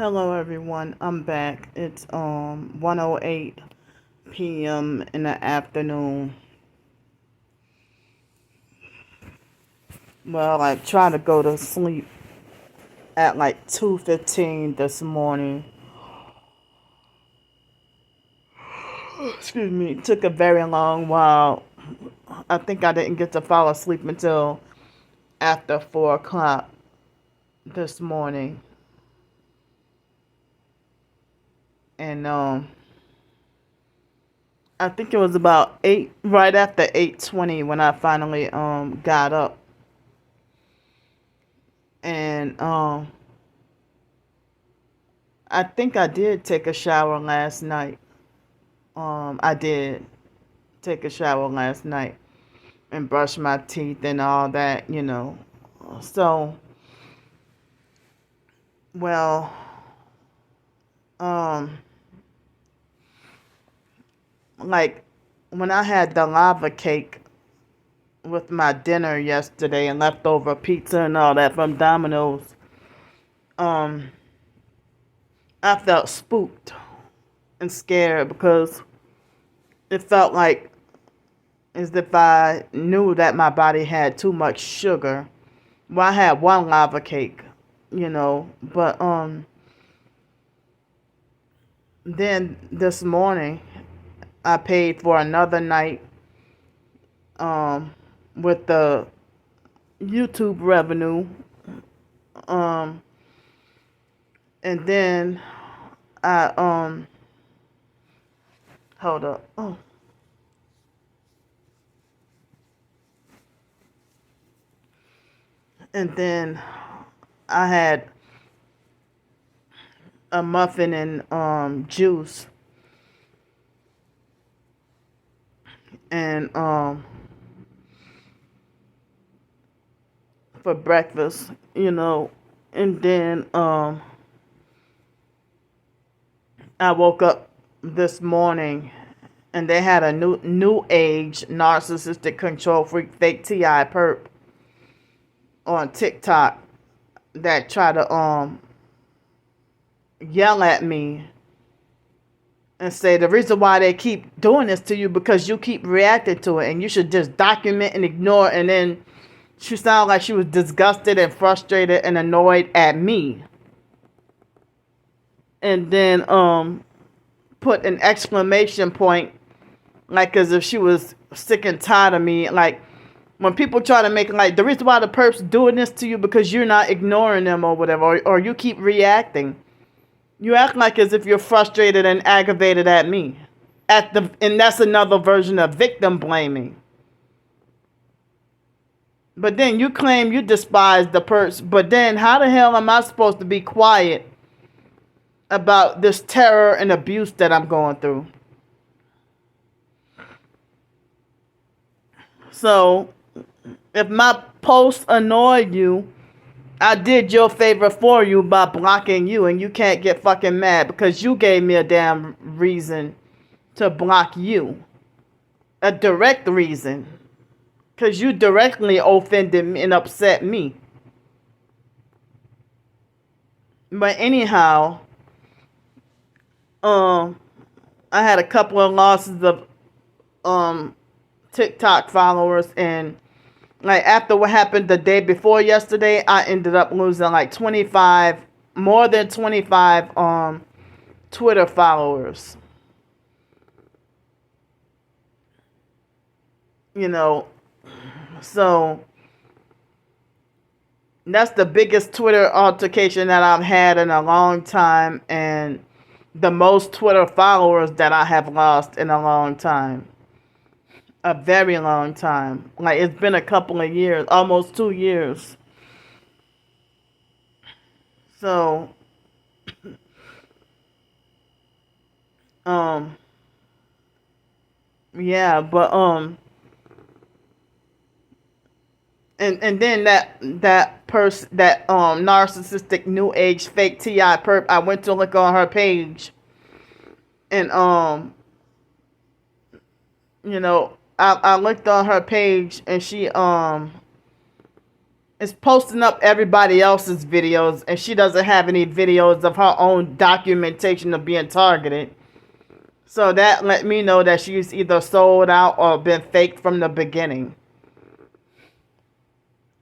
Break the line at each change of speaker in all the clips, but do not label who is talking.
Hello everyone, I'm back. It's 1:08 p.m. in the afternoon. Well, I tried to go to sleep at like 2:15 this morning. Excuse me, it took a very long while. I think I didn't get to fall asleep until after 4 o'clock this morning. And I think it was about 8, right after 8:20 when I finally got up. And I think I did take a shower last night. I did take a shower last night and brush my teeth and all that. So, well, um, like when I had the lava cake with my dinner yesterday and leftover pizza and all that from Domino's, um, I felt spooked and scared because it felt like as if I knew that my body had too much sugar. Well, I had one lava cake, but then this morning I paid for another night um with the YouTube revenue, um and then I hold up. Oh. And then I had a muffin and juice and for breakfast. And then I woke up this morning and they had a new age narcissistic control freak fake TI perp on TikTok that tried to yell at me and say the reason why they keep doing this to you because you keep reacting to it and you should just document and ignore. And then she sounded like she was disgusted and frustrated and annoyed at me. And then put an exclamation point like as if she was sick and tired of me. Like when people try to make like the reason why the perp's doing this to you because you're not ignoring them or whatever, or you keep reacting. You act like as if you're frustrated and aggravated at me. And that's another version of victim blaming. But then you claim you despise the perps. But then how the hell am I supposed to be quiet about this terror and abuse that I'm going through? So if my posts annoyed you, I did your favor for you by blocking you, and you can't get fucking mad because you gave me a damn reason to block you. A direct reason. Because you directly offended me and upset me. But anyhow, I had a couple of losses of TikTok followers, and like after what happened the day before yesterday, I ended up losing like 25, more than 25 Twitter followers. So that's the biggest Twitter altercation that I've had in a long time, and the most Twitter followers that I have lost in a long time. A very long time. Like it's been a couple of years, almost 2 years. So, yeah, but and then that person, that narcissistic new age fake TI perp, I went to look on her page, and I looked on her page, and she is posting up everybody else's videos, and she doesn't have any videos of her own documentation of being targeted. So that let me know that she's either sold out or been faked from the beginning.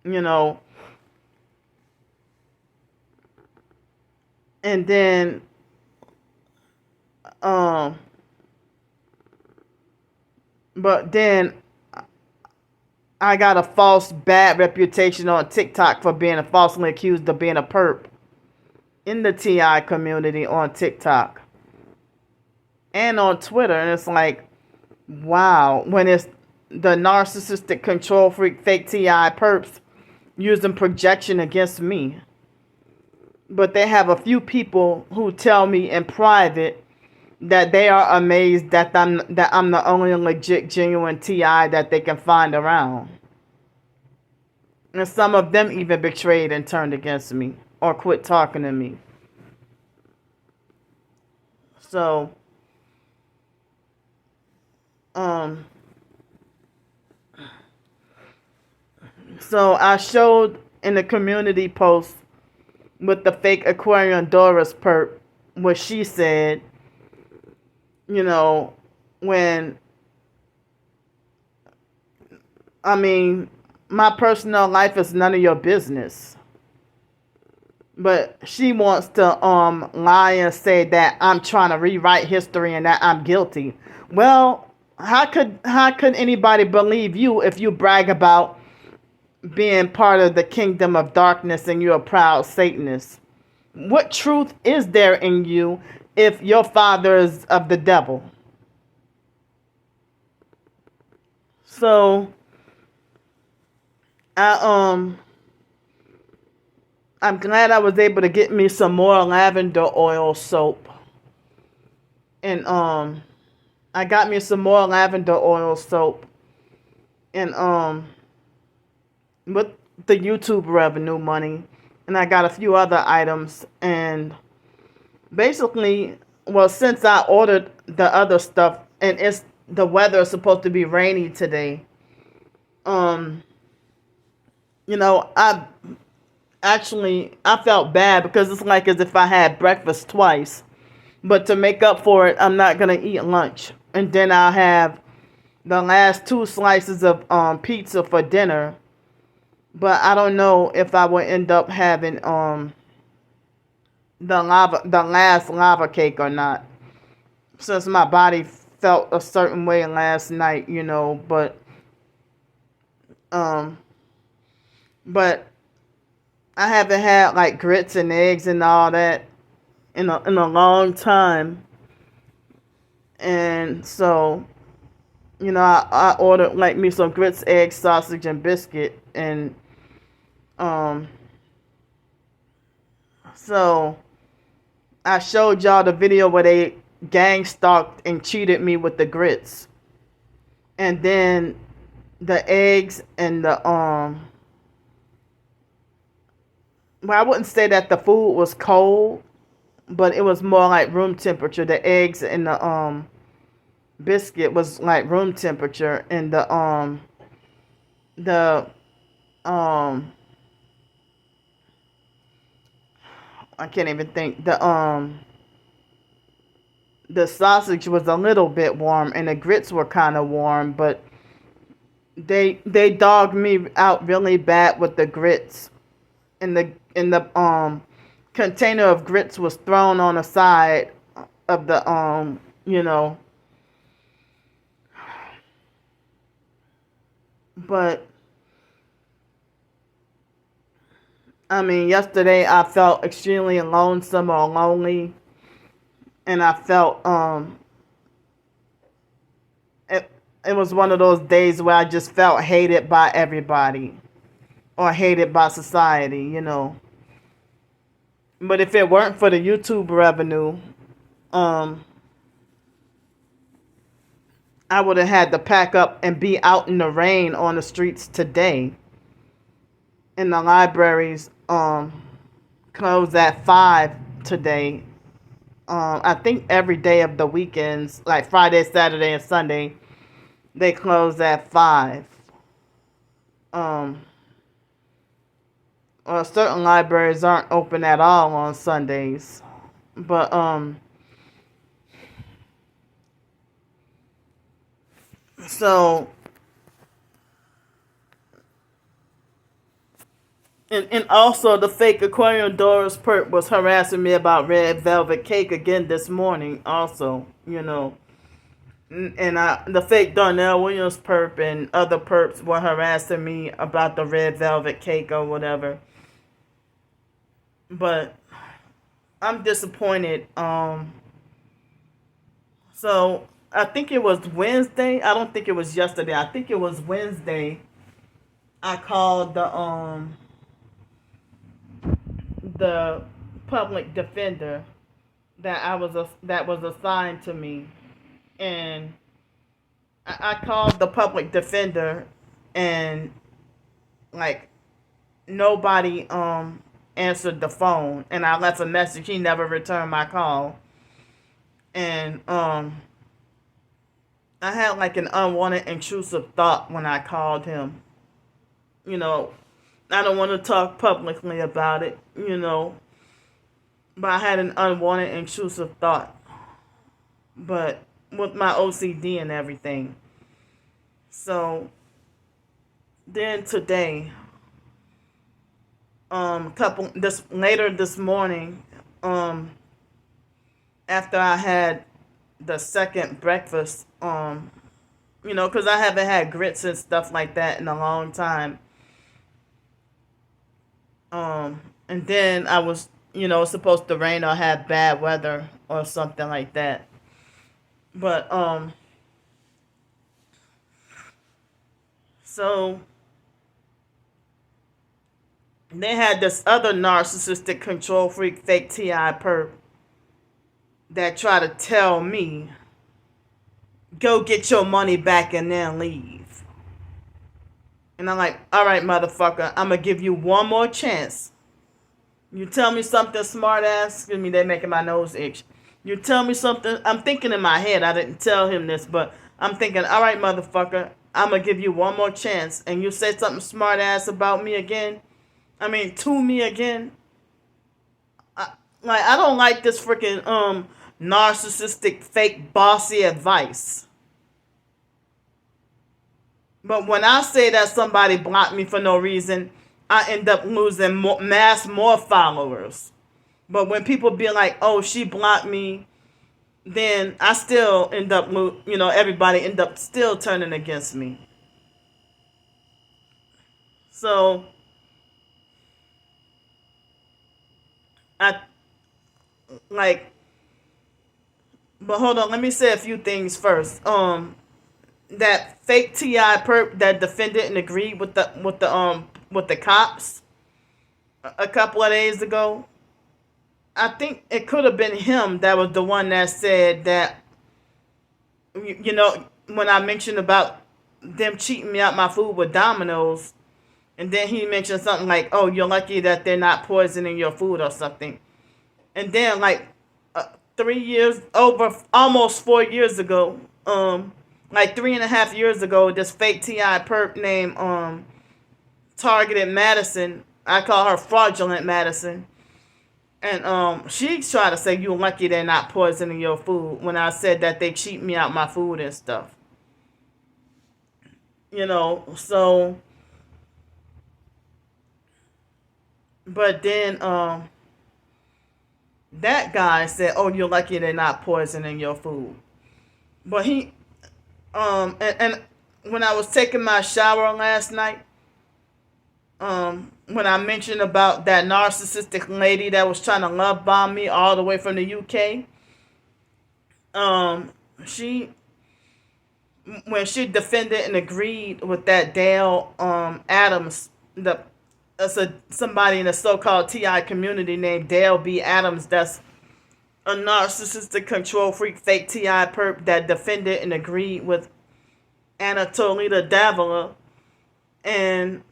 You know. And then but then I got a false bad reputation on TikTok for being falsely accused of being a perp in the TI community on TikTok and on Twitter. And it's like, wow, when it's the narcissistic control freak fake TI perps using projection against me. But they have a few people who tell me in private that they are amazed that I'm the only legit, genuine TI that they can find around. And some of them even betrayed and turned against me or quit talking to me. So, so I showed in the community post with the fake Aquarian Doris perp what she said, you know, when, I mean, my personal life is none of your business. But she wants to lie and say that I'm trying to rewrite history and that I'm guilty. Well, how could anybody believe you if you brag about being part of the kingdom of darkness and you're a proud Satanist? What truth is there in you if your father is of the devil? So I'm glad I was able to get me some more lavender oil soap. And I got me some more lavender oil soap. And with the YouTube revenue money. And I got a few other items. And basically, well, since I ordered the other stuff and the weather is supposed to be rainy today, you know, I felt bad because it's like as if I had breakfast twice. But to make up for it, I'm not going to eat lunch. And then I'll have the last 2 slices of pizza for dinner. But I don't know if I will end up having the last lava cake or not. Since my body felt a certain way last night, you know, but I haven't had like grits and eggs and all that in a long time. And so, you know, I ordered like me some grits, eggs, sausage, and biscuit. And so I showed y'all the video where they gang stalked and cheated me with the grits. And then the eggs and the well, I wouldn't say that the food was cold, but it was more like room temperature. The eggs and the biscuit was like room temperature, and the I can't even think. The sausage was a little bit warm, and the grits were kind of warm, but they dogged me out really bad with the grits. And the container of grits was thrown on the side of the you know. But I mean, yesterday I felt extremely lonesome or lonely, and I felt it was one of those days where I just felt hated by everybody or hated by society, you know. But if it weren't for the YouTube revenue, I would have had to pack up and be out in the rain on the streets today. And the libraries close at 5 today. I think every day of the weekends, like Friday, Saturday, and Sunday, they close at 5. or certain libraries aren't open at all on Sundays. But so and also the fake aquarium Doris perp was harassing me about red velvet cake again this morning. Also, and the fake Darnell Williams perp and other perps were harassing me about the red velvet cake or whatever. But I'm disappointed. So I think it was Wednesday. I don't think it was yesterday. I think it was Wednesday. I called the public defender that was assigned to me, and I called the public defender, and like nobody answered the phone, and I left a message. He never returned my call, and I had like an unwanted intrusive thought when I called him. I don't want to talk publicly about it, but I had an unwanted intrusive thought. But with my OCD and everything. So then today, later this morning, after I had the second breakfast, because I haven't had grits and stuff like that in a long time. And then I was, supposed to rain or have bad weather or something like that. But, so they had this other narcissistic control freak fake TI perp that tried to tell me, go get your money back and then leave. And I'm like, all right, motherfucker, I'm going to give you one more chance. You tell me something smart ass. Excuse me, they're making my nose itch. You tell me something. I'm thinking in my head. I didn't tell him this, but I'm thinking, all right, motherfucker, I'm going to give you one more chance. And you say something smart ass about me again. To me again. I don't like this freaking narcissistic fake bossy advice. But when I say that somebody blocked me for no reason, I end up losing more followers. But when people be like, oh, she blocked me, then I still end up, everybody end up still turning against me. So, but hold on, let me say a few things first. That fake TI perp that defended and agreed with the cops a couple of days ago, I think it could have been him that was the one that said that, when I mentioned about them cheating me out my food with Domino's, and then he mentioned something like, oh, you're lucky that they're not poisoning your food or something. And then almost 4 years ago, 3.5 years ago, this fake TI perp named Targeted Madison, I call her Fraudulent Madison, and she tried to say you're lucky they're not poisoning your food when I said that they cheat me out my food and stuff. So, but then that guy said, oh, you're lucky they're not poisoning your food. But he and when I was taking my shower last night, when I mentioned about that narcissistic lady that was trying to love bomb me all the way from the UK, when she defended and agreed with that Dale Adams, somebody in the so-called TI community named Dale B. Adams, that's a narcissistic control freak fake TI perp that defended and agreed with Anatolita Davila, and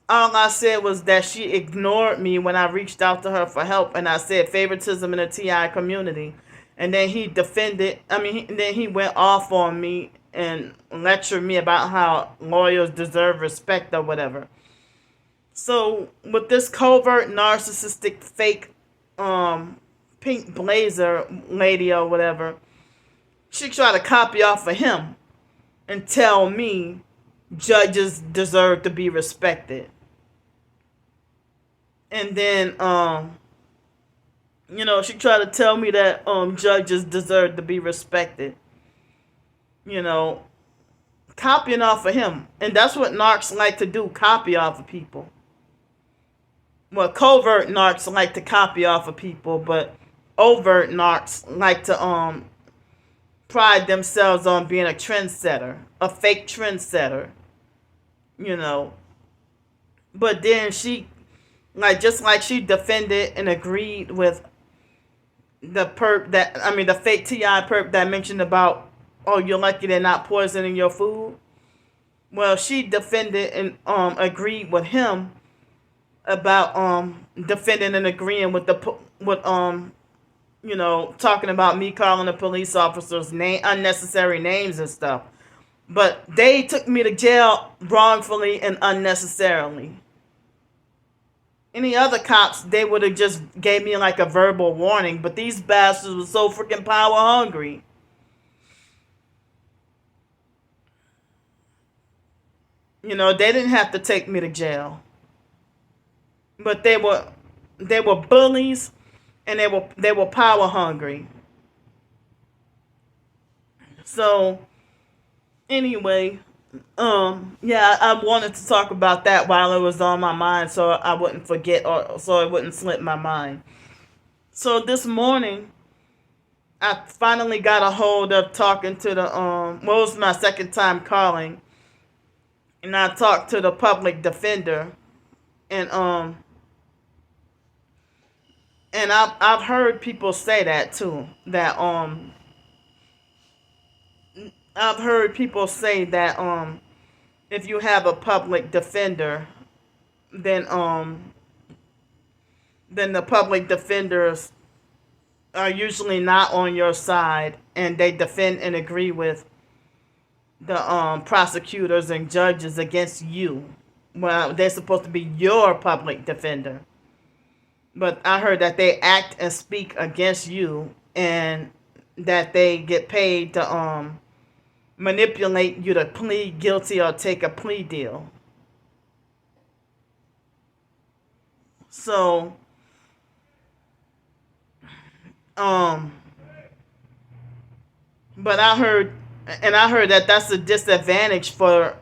all I said was that she ignored me when I reached out to her for help, and I said favoritism in the TI community. And then he then he went off on me and lectured me about how lawyers deserve respect or whatever. So with this covert narcissistic fake pink blazer lady or whatever, she tried to copy off of him and tell me judges deserve to be respected. And then she tried to tell me that judges deserve to be respected. Copying off of him. And that's what narcs like to do, copy off of people. Well, covert narcs like to copy off of people, but overt narcs like to pride themselves on being a trendsetter, a fake trendsetter, But then she, just like she defended and agreed with the fake T.I. perp that mentioned about, oh, you're lucky they're not poisoning your food. Well, she defended and agreed with him about defending and agreeing with talking about me calling the police officers unnecessary names and stuff. But they took me to jail wrongfully and unnecessarily. Any other cops, they would have just gave me like a verbal warning, but these bastards were so freaking power hungry. They didn't have to take me to jail. But they were bullies, and they were power hungry. So anyway, I wanted to talk about that while it was on my mind, so I wouldn't forget, or so it wouldn't slip my mind. So this morning, I finally got a hold of talking to the it was my second time calling, and I talked to the public defender, and I've heard people say that too, that I've heard people say that if you have a public defender, then the public defenders are usually not on your side, and they defend and agree with the prosecutors and judges against you. Well, they're supposed to be your public defender. But I heard that they act and speak against you, and that they get paid to manipulate you to plead guilty or take a plea deal. So, but I heard that that's a disadvantage for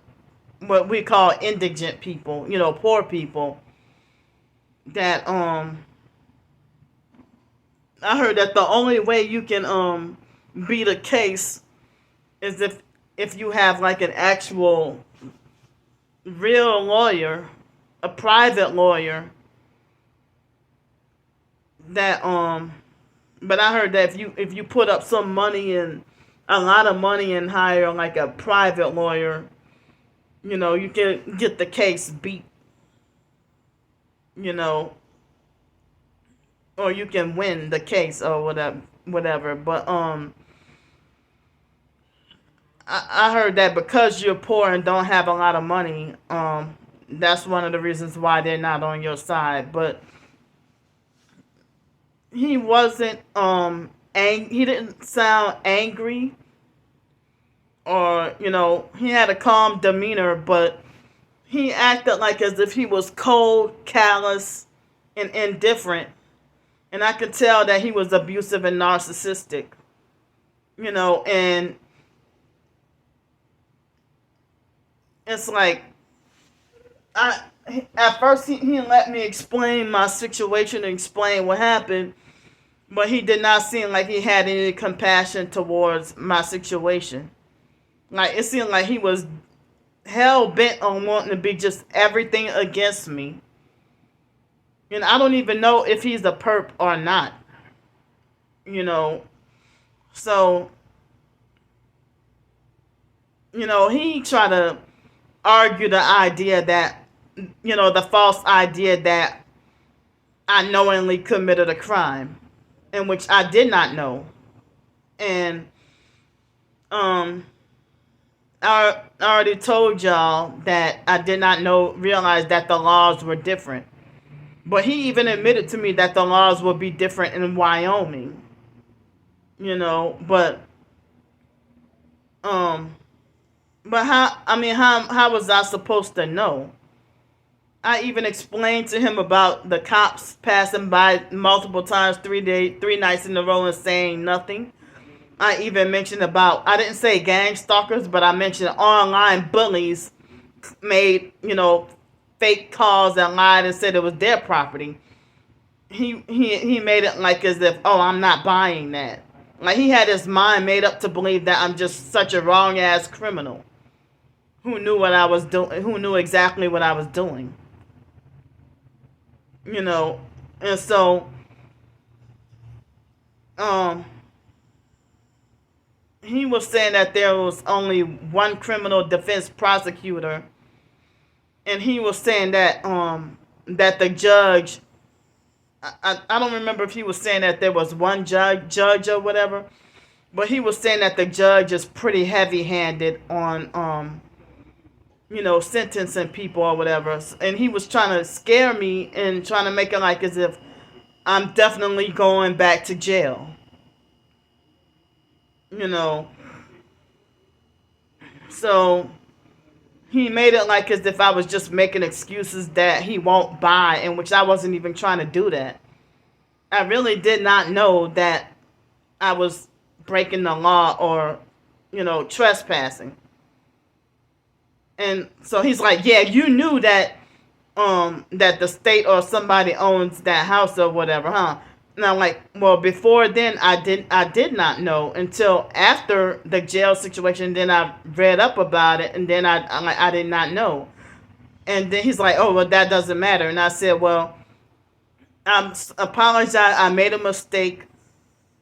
what we call indigent people, poor people. That I heard that the only way you can beat a case is if you have like an actual real lawyer, a private lawyer that but I heard that if you put up some money and a lot of money and hire like a private lawyer, you can get the case beat, or you can win the case or whatever. But I heard that because you're poor and don't have a lot of money, that's one of the reasons why they're not on your side. But he wasn't he didn't sound angry, or he had a calm demeanor, but he acted like as if he was cold, callous, and indifferent. And I could tell that he was abusive and narcissistic. And it's like, at first he let me explain my situation and explain what happened, but he did not seem like he had any compassion towards my situation. Like, it seemed like he was hell bent on wanting to be just everything against me. And I don't even know if he's a perp or not. So, he tried to argue the idea that, the false idea that I knowingly committed a crime, in which I did not know. And I already told y'all that I did not realize that the laws were different. But he even admitted to me that the laws will be different in Wyoming. But um but how was I supposed to know? I even explained to him about the cops passing by multiple times, 3 nights in a row, and saying nothing. I even mentioned about, I didn't say gang stalkers, but I mentioned online bullies made, fake calls and lied and said it was their property. He made it like as if, oh, I'm not buying that. Like he had his mind made up to believe that I'm just such a wrong ass criminal who knew what I was doing, who knew exactly what I was doing. You know, and so um he was saying that there was only one criminal defense prosecutor, and he was saying that that the judge, I don't remember if he was saying that there was one judge or whatever, but he was saying that the judge is pretty heavy handed on sentencing people or whatever, and he was trying to scare me and trying to make it like as if I'm definitely going back to jail. You know, so he made it like as if I was just making excuses that he won't buy, in which I wasn't even trying to do that. I really did not know that I was breaking the law or, trespassing. And so he's like, yeah, you knew that that the state or somebody owns that house or whatever, huh? And I'm like, well, before then I did not know until after the jail situation. Then I read up about it, and then I did not know. And then he's like, oh, well, that doesn't matter. And I said, well, I apologize. I made a mistake.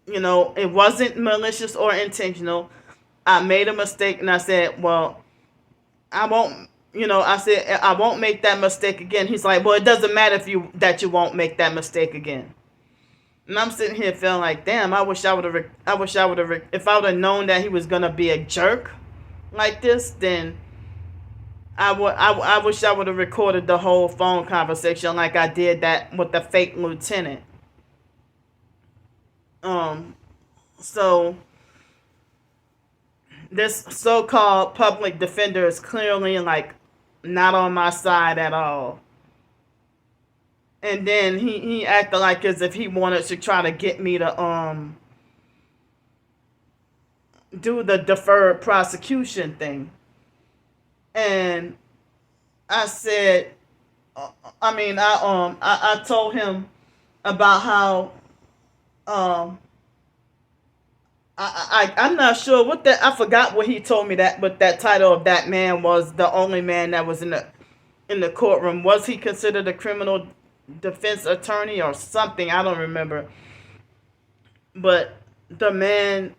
It wasn't malicious or intentional. I made a mistake, and I said, well, I won't. I said I won't make that mistake again. He's like, well, it doesn't matter that you won't make that mistake again. And I'm sitting here feeling like, damn, I wish I would have. If I would have known that he was gonna be a jerk like this, then I wish I would have recorded the whole phone conversation like I did that with the fake lieutenant. So this so-called public defender is clearly like not on my side at all. And then he acted like as if he wanted to try to get me to do the deferred prosecution thing. And I said, I told him about how I'm not sure what that, I forgot what he told me, that but that title of that man was the only man that was in the courtroom. Was he considered a criminal defense attorney or something? I don't remember. But the man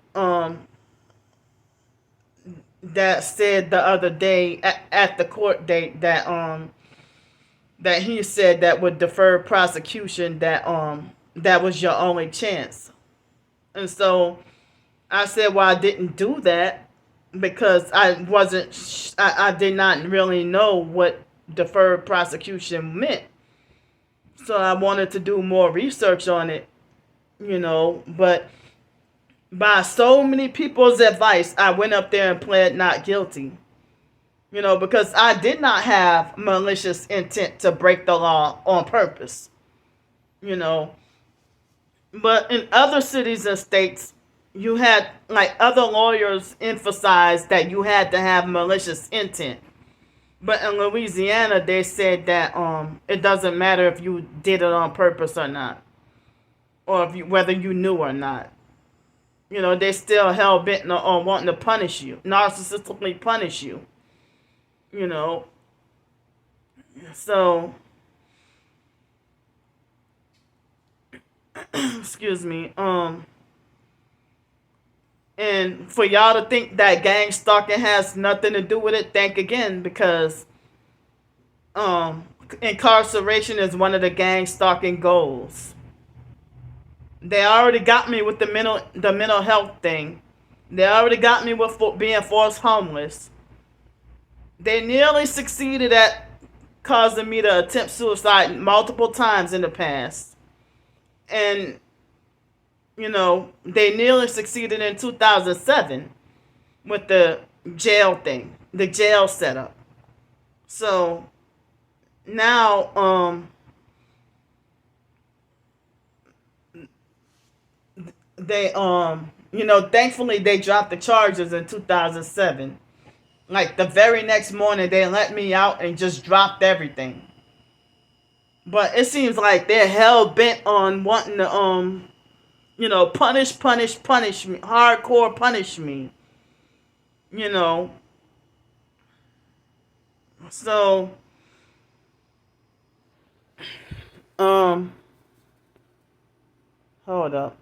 that said the other day at the court date that he said that with deferred prosecution that was your only chance. And so I said, well, I didn't do that because I did not really know what deferred prosecution meant. So I wanted to do more research on it, but by so many people's advice, I went up there and pled not guilty, because I did not have malicious intent to break the law on purpose, But in other cities and states, you had, like, other lawyers emphasized that you had to have malicious intent. But in Louisiana, they said that it doesn't matter if you did it on purpose or not, or whether you knew or not. They still hell bent on wanting to punish you, narcissistically punish you. So excuse me. And for y'all to think that gang stalking has nothing to do with it, think again, because incarceration is one of the gang stalking goals. They already got me with the mental health thing. They already got me with being forced homeless. They nearly succeeded at causing me to attempt suicide multiple times in the past. And, they nearly succeeded in 2007 with the jail thing, the jail setup. So now, they, thankfully they dropped the charges in 2007. Like the very next morning, they let me out and just dropped everything. But it seems like they're hell bent on wanting to, punish me, hardcore punish me. You know, so, um, hold up.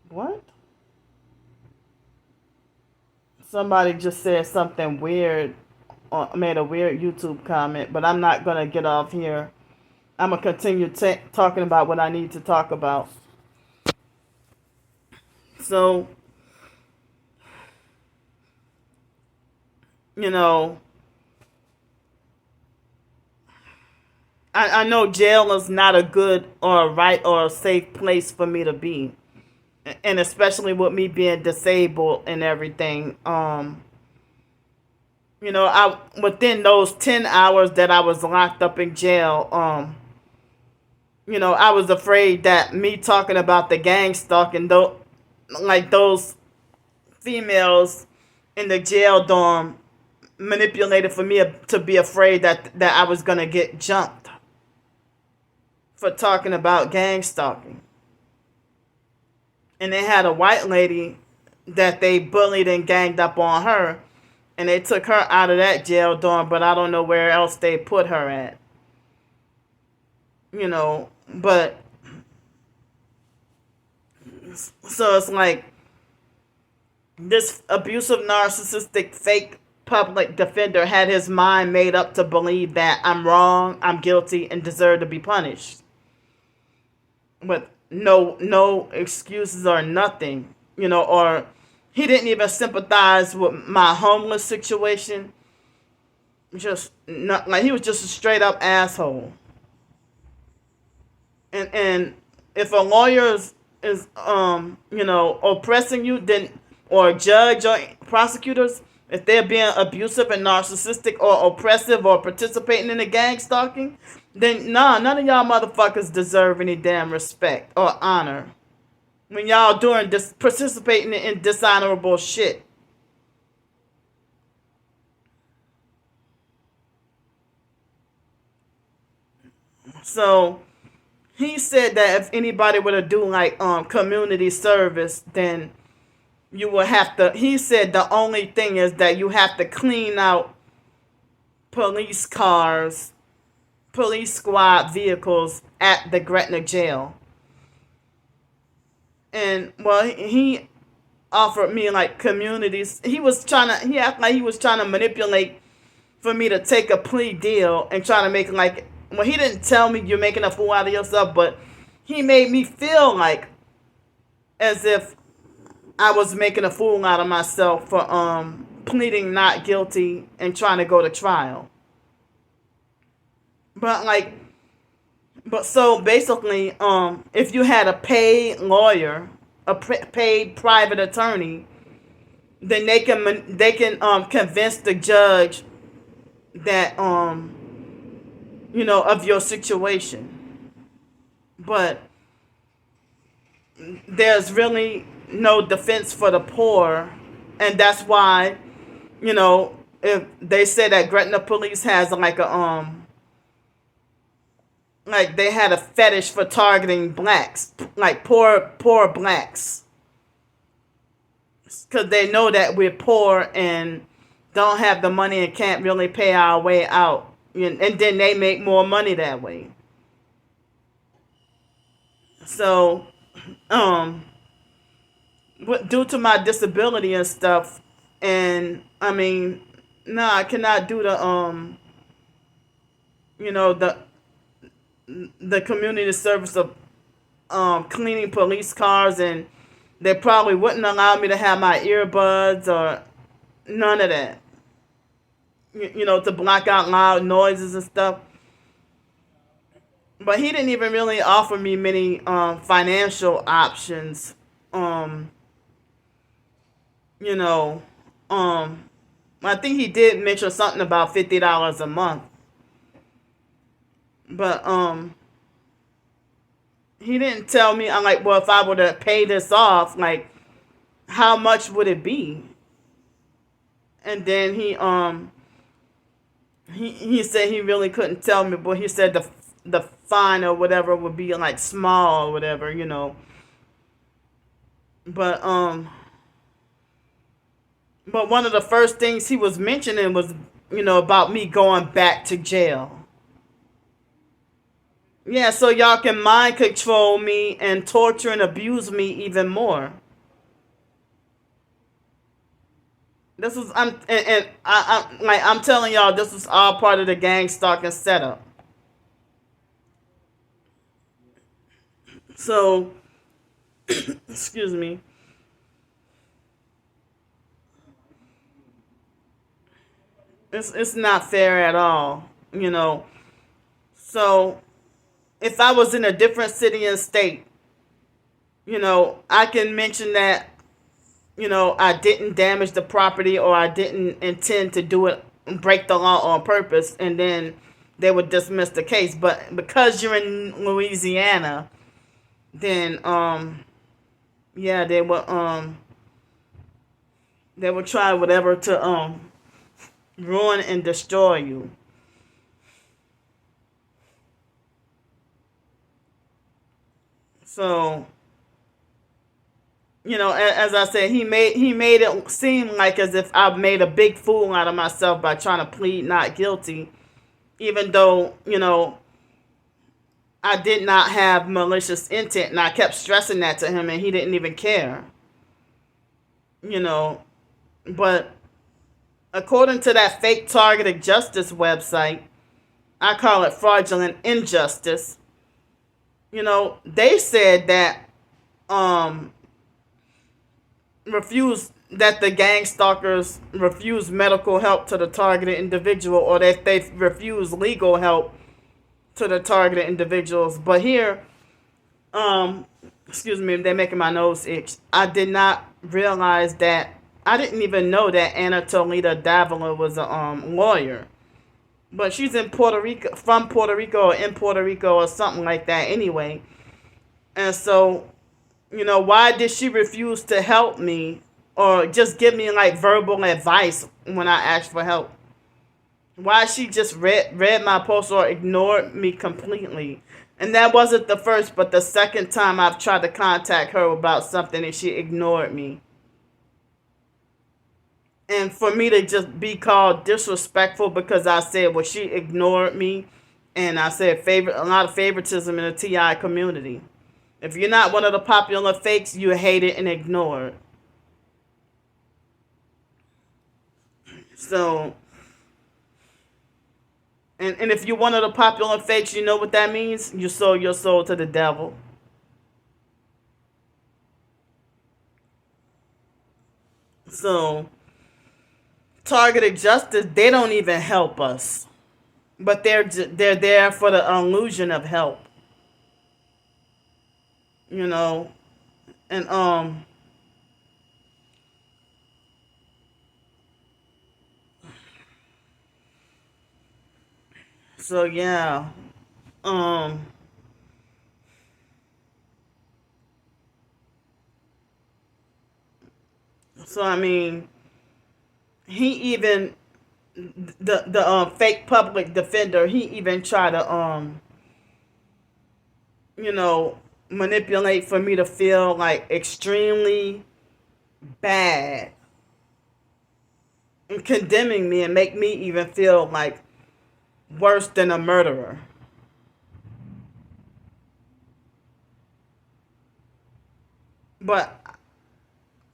What? Somebody just said something weird, made a weird YouTube comment, but I'm not gonna get off here. I'm gonna continue talking about what I need to talk about. So, you know, I know jail is not a good or a right or a safe place for me to be, and especially with me being disabled and everything. I within those 10 hours that I was locked up in jail, I was afraid that me talking about the gang stalking, though, like those females in the jail dorm manipulated for me to be afraid that I was gonna get jumped for talking about gang stalking. And they had a white lady that they bullied and ganged up on her, and they took her out of that jail dorm, but I don't know where else they put her at. But so it's like this abusive, narcissistic, fake public defender had his mind made up to believe that I'm wrong, I'm guilty, and deserve to be punished with no excuses or nothing, or he didn't even sympathize with my homeless situation. Just not like he was just a straight up asshole. And if a lawyer is oppressing you, then, or judge or prosecutors, if they're being abusive and narcissistic or oppressive or participating in the gang stalking, then nah, none of y'all motherfuckers deserve any damn respect or honor when y'all doing this, participating in dishonorable shit. So he said that if anybody were to do like community service, then you will have to. He said the only thing is that you have to clean out police cars, police squad vehicles at the Gretna jail. And well, he offered me like communities. He acted like he was trying to manipulate for me to take a plea deal and try to make like, well, he didn't tell me you're making a fool out of yourself, but he made me feel like as if I was making a fool out of myself for pleading not guilty and trying to go to trial. But so basically, if you had a paid lawyer, a paid private attorney, then they can convince the judge that of your situation. But there's really no defense for the poor, and that's why if they say that Gretna police has like they had a fetish for targeting blacks, like poor blacks, because they know that we're poor and don't have the money and can't really pay our way out, and then they make more money that way. So, due to my disability and stuff, and I mean, no, I cannot do the the community service of cleaning police cars and They probably wouldn't allow me to have my earbuds or none of that. To block out loud noises and stuff. But he didn't even really offer me many financial options. Um, you know, I think he did mention something about $50 a month. But he didn't tell me. I'm like, well, if I were to pay this off, like, how much would it be? And then he said he really couldn't tell me, but he said the fine or whatever would be like small or whatever. But but one of the first things he was mentioning was about me going back to jail. Yeah, so y'all can mind control me and torture and abuse me even more. This is I'm telling y'all, this is all part of the gang stalking setup. So excuse me. It's not fair at all. So if I was in a different city and state, I can mention that I didn't damage the property or I didn't intend to do it, break the law on purpose, and then they would dismiss the case. But because you're in Louisiana, then yeah, they would try whatever to ruin and destroy you. So as I said, he made it seem like as if I made a big fool out of myself by trying to plead not guilty, even though I did not have malicious intent, and I kept stressing that to him, and he didn't even care. But according to that fake targeted justice website, I call it fraudulent injustice. They said that the gang stalkers refuse medical help to the targeted individual, or that they refuse legal help to the targeted individuals. But here, excuse me, they're making my nose itch. I did not realize that. I didn't even know that Anatolita Davila was a lawyer. But she's in Puerto Rico, from Puerto Rico, or in Puerto Rico, or something like that anyway. And so, why did she refuse to help me or just give me like verbal advice when I asked for help? Why she just read my post or ignored me completely? And that wasn't the first, but the second time I've tried to contact her about something and she ignored me. And for me to just be called disrespectful because I said, well, she ignored me, and I said a lot of favoritism in the TI community. If you're not one of the popular fakes, you hate it and ignore it. So, and if you're one of the popular fakes, you know what that means? You sold your soul to the devil. So, targeted justice, they don't even help us. But they're there for the illusion of help. And so yeah. So I mean, he even the fake public defender, he even tried to manipulate for me to feel like extremely bad and condemning me and make me even feel like worse than a murderer. But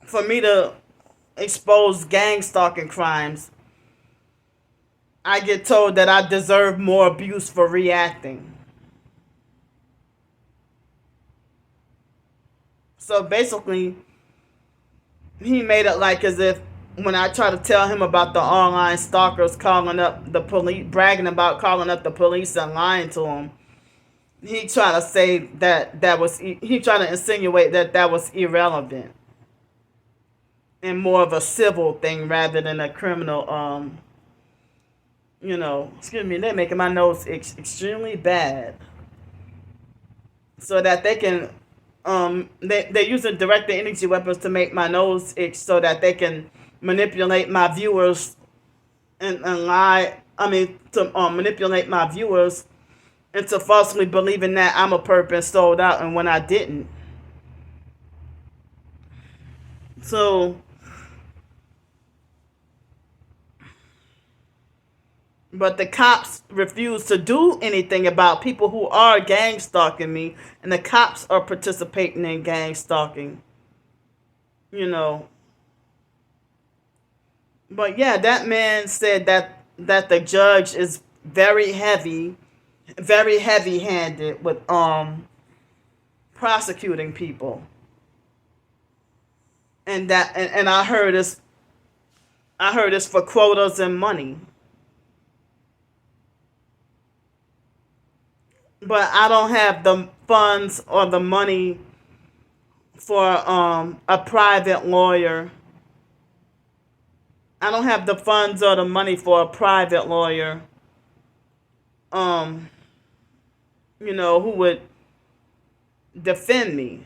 for me to expose gang stalking crimes, I get told that I deserve more abuse for reacting. So basically, he made it like as if when I try to tell him about the online stalkers calling up the police, bragging about calling up the police and lying to him, he tried to say he tried to insinuate that was irrelevant and more of a civil thing rather than a criminal. Excuse me, they're making my nose extremely bad, so that they can they're using direct energy weapons to make my nose itch so that they can manipulate my viewers and lie. I mean, to manipulate my viewers into falsely believing that I'm a perp and sold out, and when I didn't. So, but the cops refuse to do anything about people who are gang stalking me, and the cops are participating in gang stalking. But yeah, that man said that the judge is very heavy-handed with prosecuting people, and I heard this for quotas and money. But I don't have the funds or the money for a private lawyer. I don't have the funds or the money for a private lawyer, who would defend me,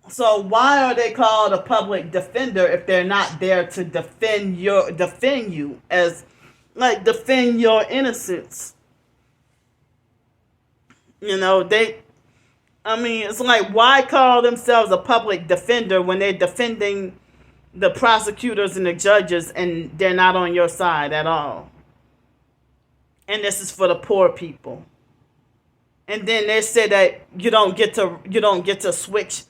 So why are they called a public defender if they're not there to defend you as, like, defend your innocence? It's like, why call themselves a public defender when they're defending the prosecutors and the judges and they're not on your side at all? And this is for the poor people. And then they say that you don't get to switch,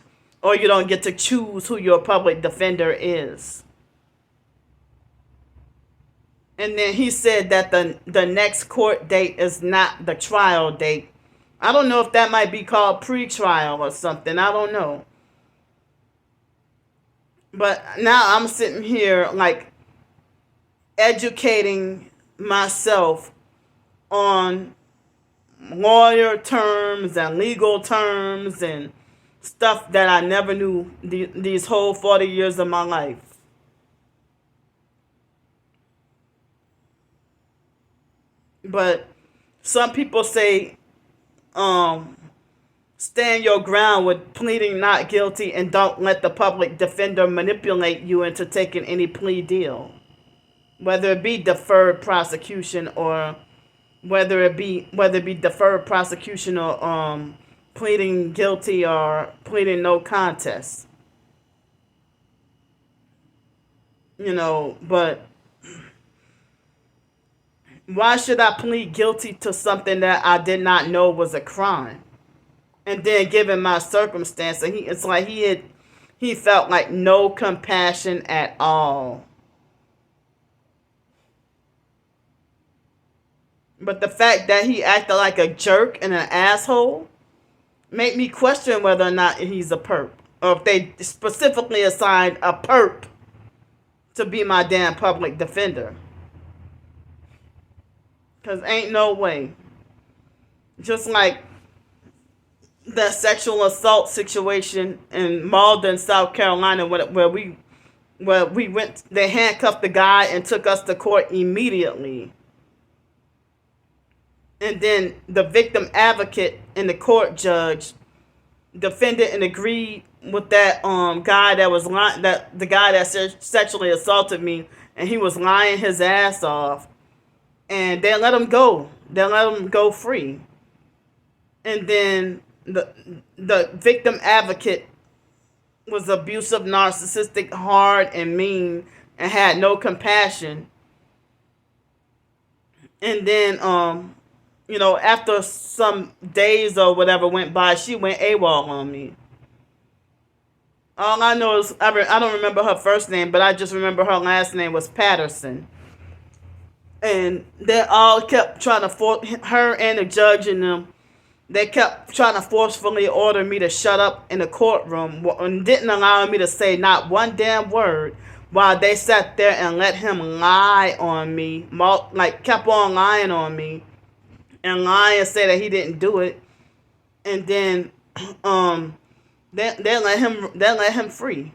or you don't get to choose who your public defender is. And then he said that the next court date is not the trial date. I don't know if that might be called pre-trial or something. I don't know. But now I'm sitting here, like, educating myself on lawyer terms and legal terms and stuff that I never knew these whole 40 years of my life. But some people say, stand your ground with pleading not guilty and don't let the public defender manipulate you into taking any plea deal, whether it be deferred prosecution or whether it be deferred prosecution or pleading guilty or pleading no contest. But why should I plead guilty to something that I did not know was a crime? And then, given my circumstance, it's like he felt like no compassion at all. But the fact that he acted like a jerk and an asshole made me question whether or not he's a perp, or if they specifically assigned a perp to be my damn public defender. Because ain't no way. Just like the sexual assault situation in Malden, South Carolina, where we went, they handcuffed the guy and took us to court immediately. And then the victim advocate and the court judge defended and agreed with that guy that was lying, that the guy that sexually assaulted me, and he was lying his ass off, and they let him go. They let him go free. And then the victim advocate was abusive, narcissistic, hard, and mean, and had no compassion. And then after some days or whatever went by, she went AWOL on me. All I know is, I don't remember her first name, but I just remember her last name was Patterson. And they all kept trying to force her and the judge and them They kept trying to forcefully order me to shut up in the courtroom and didn't allow me to say not one damn word while they sat there and let him lie on me, like kept on lying on me and lie and say that he didn't do it. And then they let him free.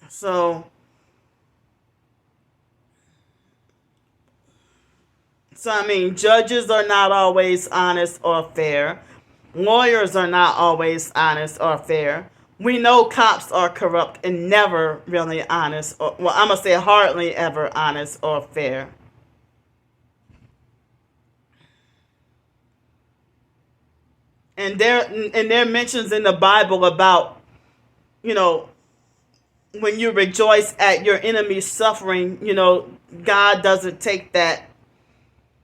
So I mean, judges are not always honest or fair. Lawyers are not always honest or fair. We know cops are corrupt and never really honest, or, well, I'm going to say hardly ever honest or fair. And there mentions in the Bible about, you know, when you rejoice at your enemy's suffering, you know, God doesn't take that,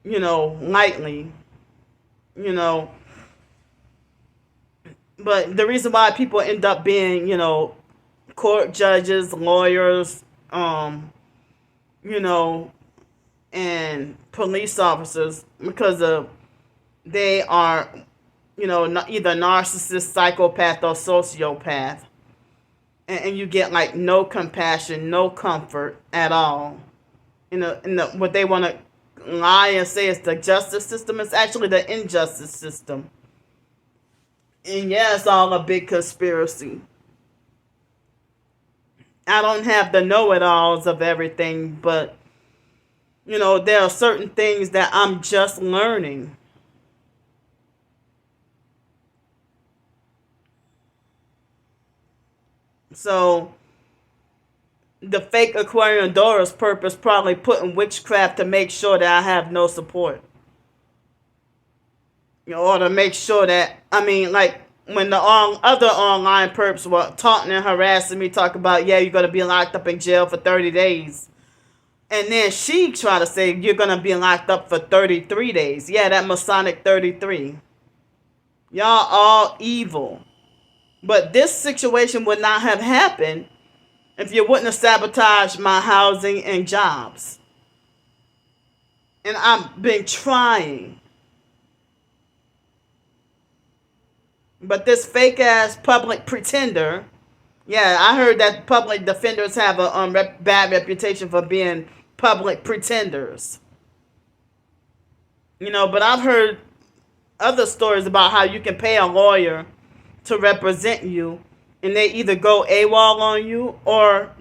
you know, lightly, you know. But the reason why people end up being, you know, court judges, lawyers, you know, and police officers, because of they are, you know, either narcissist, psychopath, or sociopath. And you get like no compassion, no comfort at all. You know, what they want to lie and say is the justice system. It's actually the injustice system. And yeah, it's all a big conspiracy. I don't have the know-it-alls of everything, but, you know, there are certain things that I'm just learning. So the fake Aquarian Dora's purpose probably putting witchcraft to make sure that I have no support. You know, or to make sure that, I mean, like when the other online perps were taunting and harassing me, talk about, yeah, you're going to be locked up in jail for 30 days. And then she tried to say, you're going to be locked up for 33 days. Yeah, that Masonic 33. Y'all all evil. But this situation would not have happened if you wouldn't have sabotaged my housing and jobs. And I've been trying. But this fake ass public pretender, yeah, I heard that public defenders have a bad reputation for being public pretenders. You know, but I've heard other stories about how you can pay a lawyer to represent you, and they either go AWOL on you, or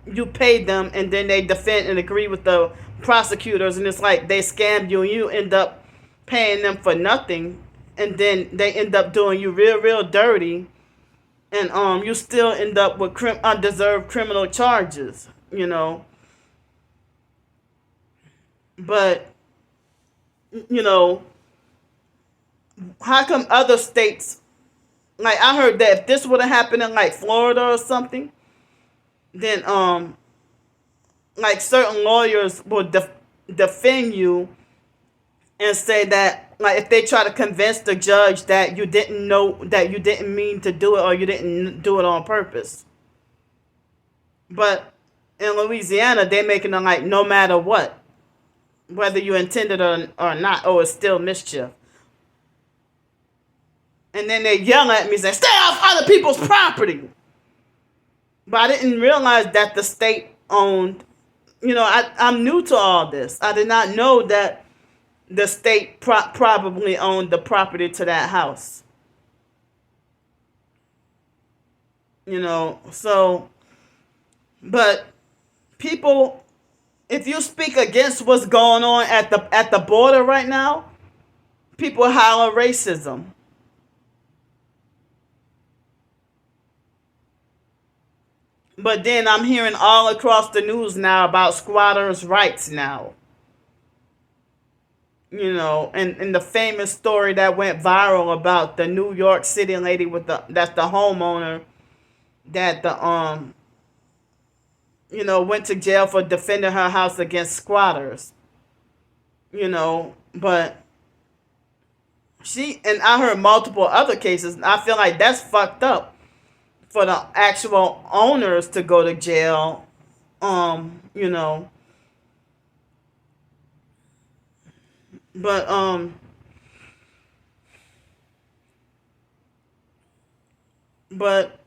you pay them and then they defend and agree with the prosecutors, and it's like they scammed you and you end up paying them for nothing, and then they end up doing you real dirty, and you still end up with undeserved criminal charges, you know. But, you know, how come other states, like I heard that if this would have happened in like Florida or something, then like certain lawyers will defend you and say that, like, if they try to convince the judge that you didn't know, that you didn't mean to do it, or you didn't do it on purpose. But in Louisiana, they're making it like no matter what, whether you intended or not, it's still mischief. And then they yell at me and say, stay off other people's property. But I didn't realize that the state owned, you know, I'm new to all this. I did not know that the state probably owned the property to that house. You know, so, but people, if you speak against what's going on at the border right now, people holler racism. But then I'm hearing all across the news now about squatters' rights now. You know, and the famous story that went viral about the New York City lady that's the homeowner that you know, went to jail for defending her house against squatters. You know, but I heard multiple other cases. I feel like that's fucked up for the actual owners to go to jail, you know. But but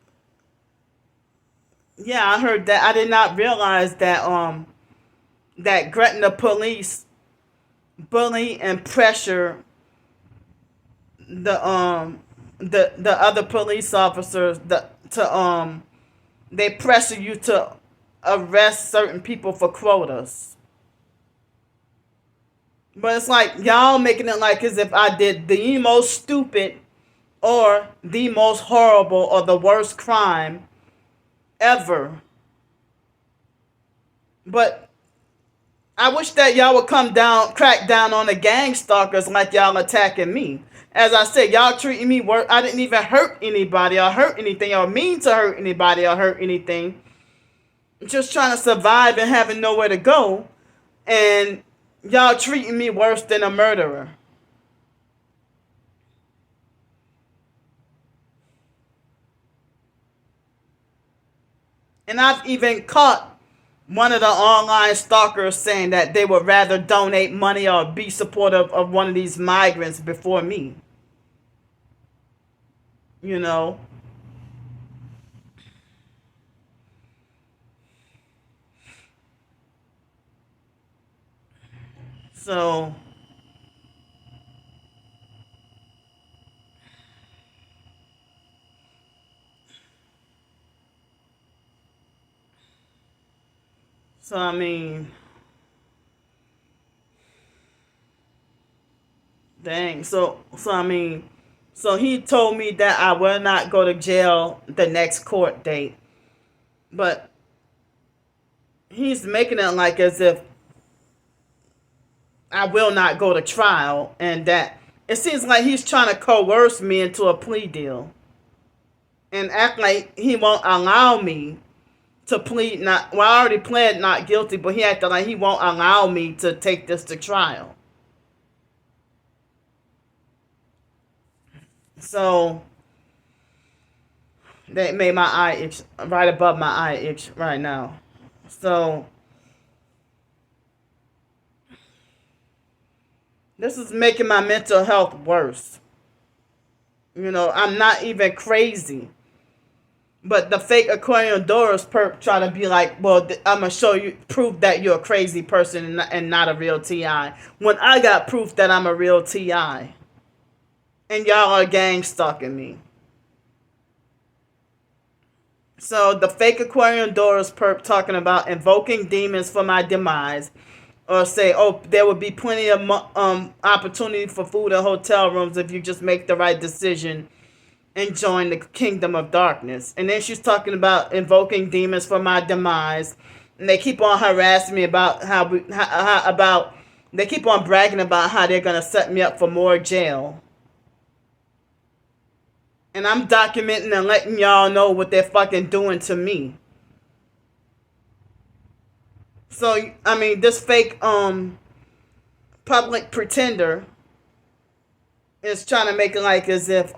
yeah, I heard that. I did not realize that that Gretna police bully and pressure the the other police officers to they pressure you to arrest certain people for quotas. But it's like y'all making it like as if I did the most stupid or the most horrible or the worst crime ever. But I wish that y'all would come down, crack down on the gang stalkers like y'all attacking me. As I said, y'all treating me worse. I didn't even hurt anybody or hurt anything or mean to hurt anybody or hurt anything. Just trying to survive and having nowhere to go. And y'all treating me worse than a murderer. And I've even caught one of the online stalkers saying that they would rather donate money or be supportive of one of these migrants before me. You know? So, I mean, dang. I mean, so he told me that I will not go to jail the next court date. But he's making it like as if I will not go to trial and that it seems like he's trying to coerce me into a plea deal and act like he won't allow me to plead not, well, I already pled not guilty, but he acted like he won't allow me to take this to trial. So that made my eye itch right above my eye itch right now. So this is making my mental health worse. You know, I'm not even crazy. But the fake Aquarian Doris perp try to be like, well, I'm going to show you, proof that you're a crazy person and not a real TI. When I got proof that I'm a real TI. And y'all are gang stalking me. So the fake Aquarian Doris perp talking about invoking demons for my demise. Or say, oh, there would be plenty of opportunity for food and hotel rooms if you just make the right decision and join the kingdom of darkness. And then she's talking about invoking demons for my demise. And they keep on harassing me about they keep on bragging about how they're going to set me up for more jail. And I'm documenting and letting y'all know what they're fucking doing to me. So, I mean, this fake public pretender is trying to make it like as if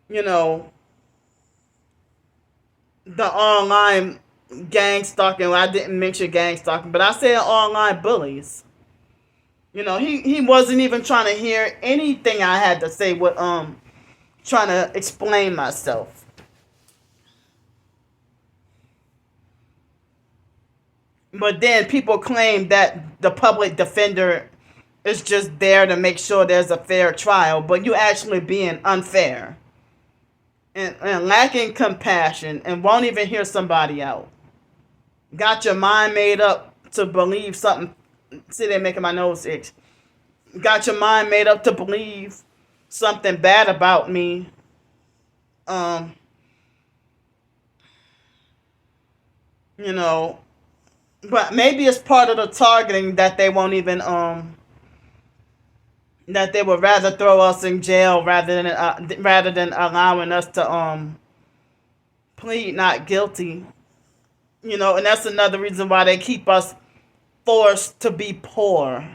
you know, the online gang stalking. Well, I didn't mention gang stalking, but I said online bullies. You know, he wasn't even trying to hear anything I had to say with trying to explain myself. But then people claim that the public defender is just there to make sure there's a fair trial, but you actually being unfair and lacking compassion and won't even hear somebody out. Got your mind made up to believe something. See, they're making my nose itch. Got your mind made up to believe something bad about me. You know, but maybe it's part of the targeting that they won't even that they would rather throw us in jail rather than allowing us to plead not guilty. You know, and that's another reason why they keep us forced to be poor.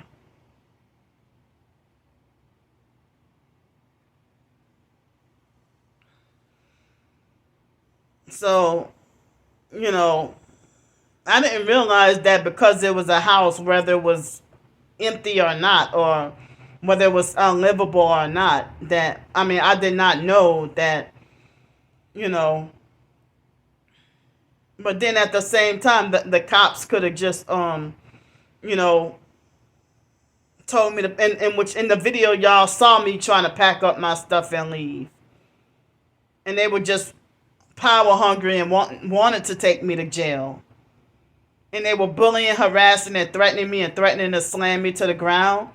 So, you know, I didn't realize that because there was a house where there was empty or not, or whether it was unlivable or not. That, I mean, I did not know that, you know. But then at the same time, the cops could have just you know, told me to, in which in the video y'all saw me trying to pack up my stuff and leave, and they were just power hungry and wanted to take me to jail, and they were bullying, harassing, and threatening me, and threatening to slam me to the ground.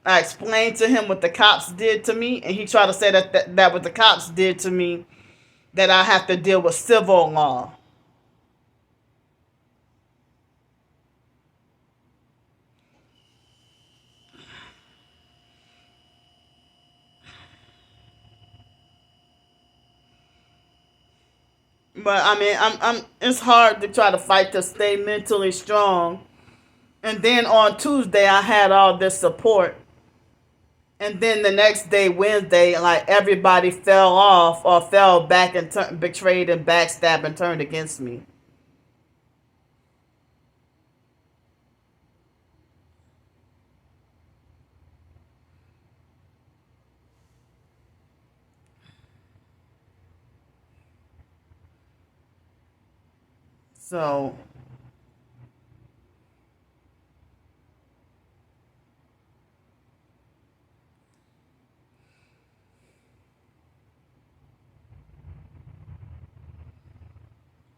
I explained to him what the cops did to me, and he tried to say that what the cops did to me, that I have to deal with civil law. But I mean, it's hard to try to fight to stay mentally strong. And then on Tuesday, I had all this support. And then the next day, Wednesday, like everybody fell off or fell back and betrayed and backstabbed and turned against me. So,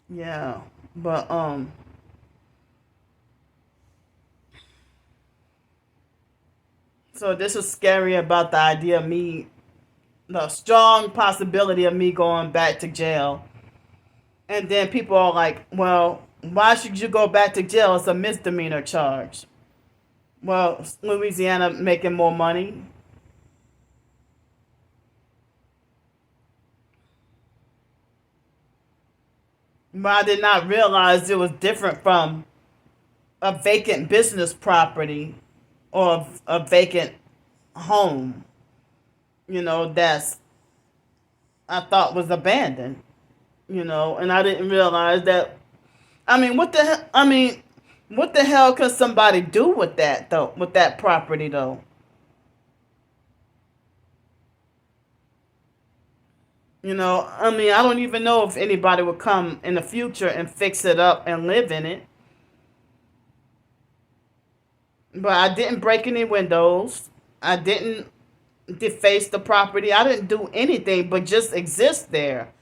yeah. But so this is scary about the idea of me, the strong possibility of me going back to jail. And then people are like, well, why should you go back to jail? It's a misdemeanor charge. Well, Louisiana making more money. But I did not realize it was different from a vacant business property or a vacant home, that's I thought was abandoned, and I didn't realize that. I mean, what the hell could somebody do with that though? With that property though? I mean, I don't even know if anybody would come in the future and fix it up and live in it. But I didn't break any windows. I didn't deface the property. I didn't do anything but just exist there,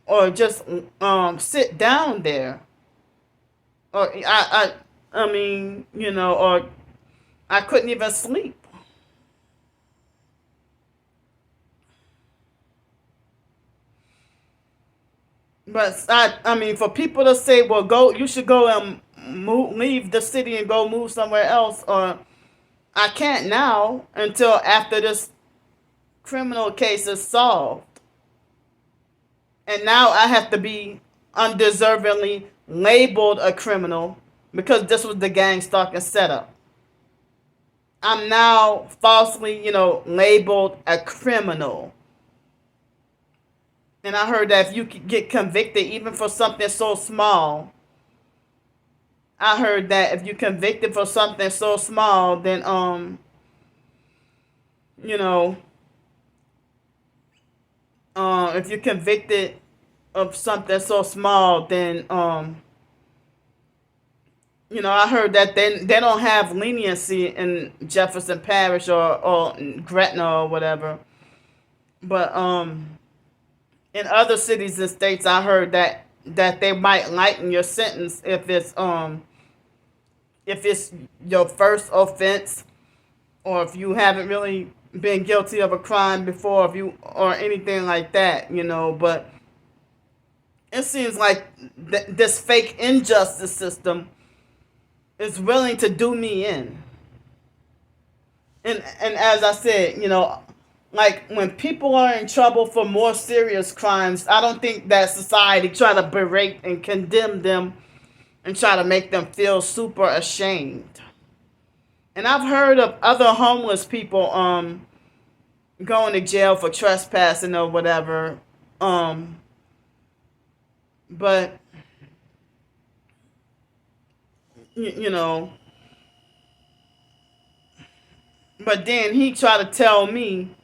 or just sit down there, or I mean, or I couldn't even sleep. But I mean, for people to say, well, you should go and leave the city and go move somewhere else, or I can't now until after this criminal case is solved. And now I have to be undeservingly labeled a criminal because this was the gang stalking setup. I'm now falsely, labeled a criminal. And I heard that if you get convicted, even for something so small, I heard that if you're convicted for something so small, then you know, if you're convicted of something so small, then I heard that they don't have leniency in Jefferson Parish or Gretna or whatever, but in other cities and states, I heard that they might lighten your sentence if it's your first offense, or if you haven't really been guilty of a crime before, if you or anything like that, but it seems like this fake injustice system is willing to do me in. And as I said, like when people are in trouble for more serious crimes, I don't think that society try to berate and condemn them and try to make them feel super ashamed. And I've heard of other homeless people going to jail for trespassing or whatever. But you know, But then he tried to tell me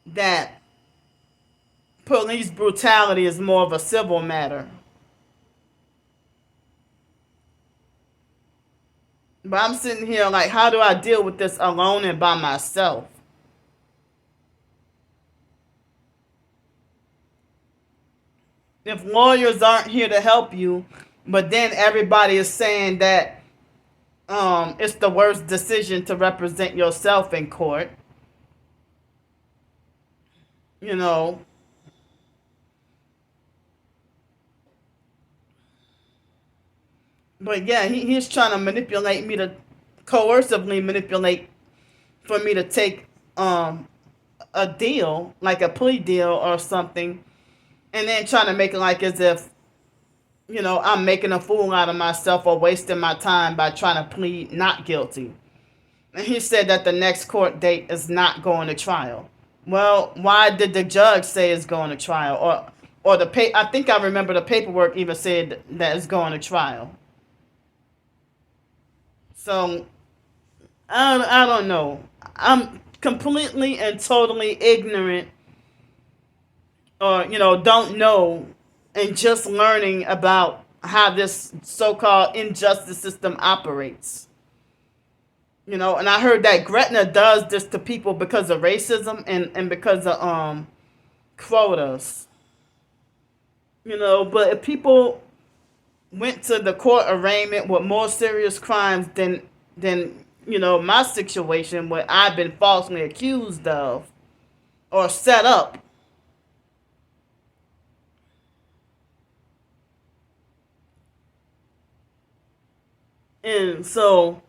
that police brutality is more of a civil matter. But I'm sitting here like, how do I deal with this alone and by myself? If lawyers aren't here to help you, but then everybody is saying that it's the worst decision to represent yourself in court, you know. But yeah, he's trying to manipulate me to coercively manipulate for me to take a deal, like a plea deal or something, and then trying to make it like as if, I'm making a fool out of myself or wasting my time by trying to plead not guilty. And he said that the next court date is not going to trial. Well, why did the judge say it's going to trial? Or I think I remember the paperwork even said that it's going to trial. So I don't know. I'm completely and totally ignorant, or don't know, and just learning about how this so-called injustice system operates. And I heard that Gretna does this to people because of racism and because of quotas. But if people went to the court arraignment with more serious crimes than my situation, what I've been falsely accused of or set up, and so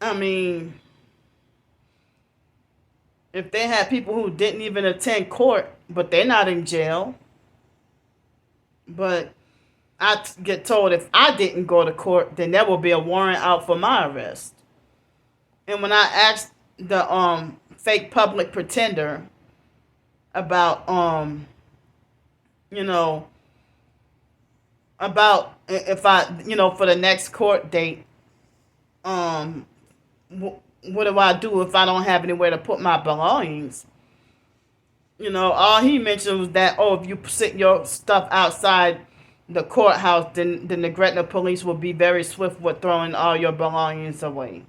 I mean, if they had people who didn't even attend court, but they're not in jail, but I get told if I didn't go to court, then there will be a warrant out for my arrest. And when I asked the fake public pretender about about if I for the next court date, what do I do if I don't have anywhere to put my belongings? All he mentioned was that, if you sit your stuff outside the courthouse, then the Gretna police will be very swift with throwing all your belongings away.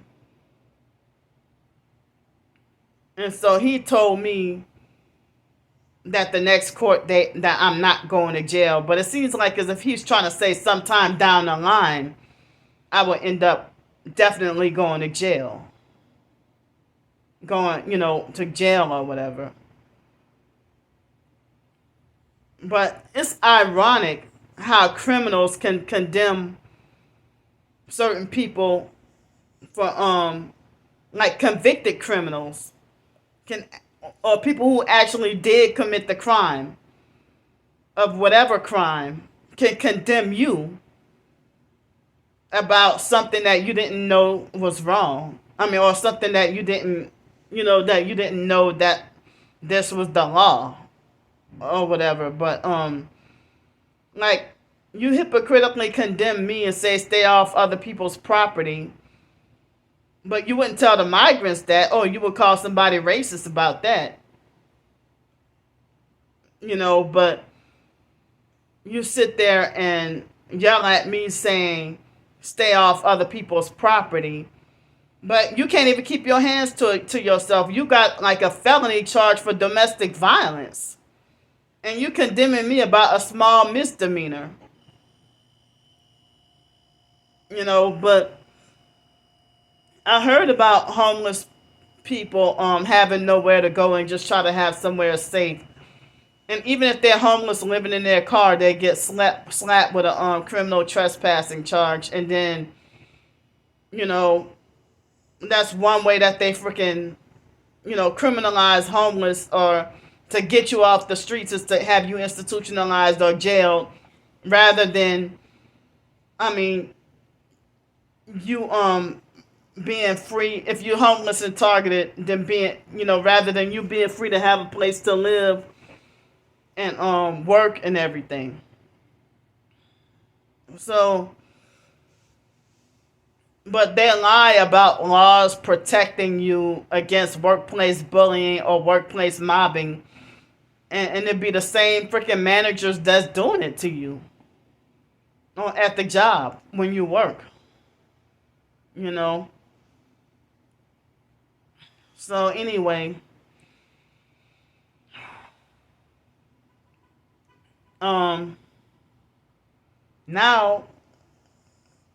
And so he told me that the next court date that I'm not going to jail. But it seems like as if he's trying to say sometime down the line, I will end up definitely going to jail. Going, to jail or whatever. But it's ironic how criminals can condemn certain people for like convicted criminals or people who actually did commit the crime of whatever crime can condemn you about something that you didn't know was wrong. Or something that you didn't know that this was the law or whatever. But like, you hypocritically condemn me and say stay off other people's property, but you wouldn't tell the migrants that. You would call somebody racist about that. But you sit there and yell at me saying stay off other people's property, but you can't even keep your hands to yourself. You got like a felony charge for domestic violence, and you condemning me about a small misdemeanor. But I heard about homeless people having nowhere to go and just try to have somewhere safe. And even if they're homeless living in their car, they get slapped with a criminal trespassing charge. And then, that's one way that they freaking, criminalize homeless, or to get you off the streets, is to have you institutionalized or jailed, rather than, you being free. If you're homeless and targeted, then being, rather than you being free to have a place to live and work and everything. So But they lie about laws protecting you against workplace bullying or workplace mobbing, and it'd be the same freaking managers that's doing it to you at the job when you work. You know. So anyway, um, now,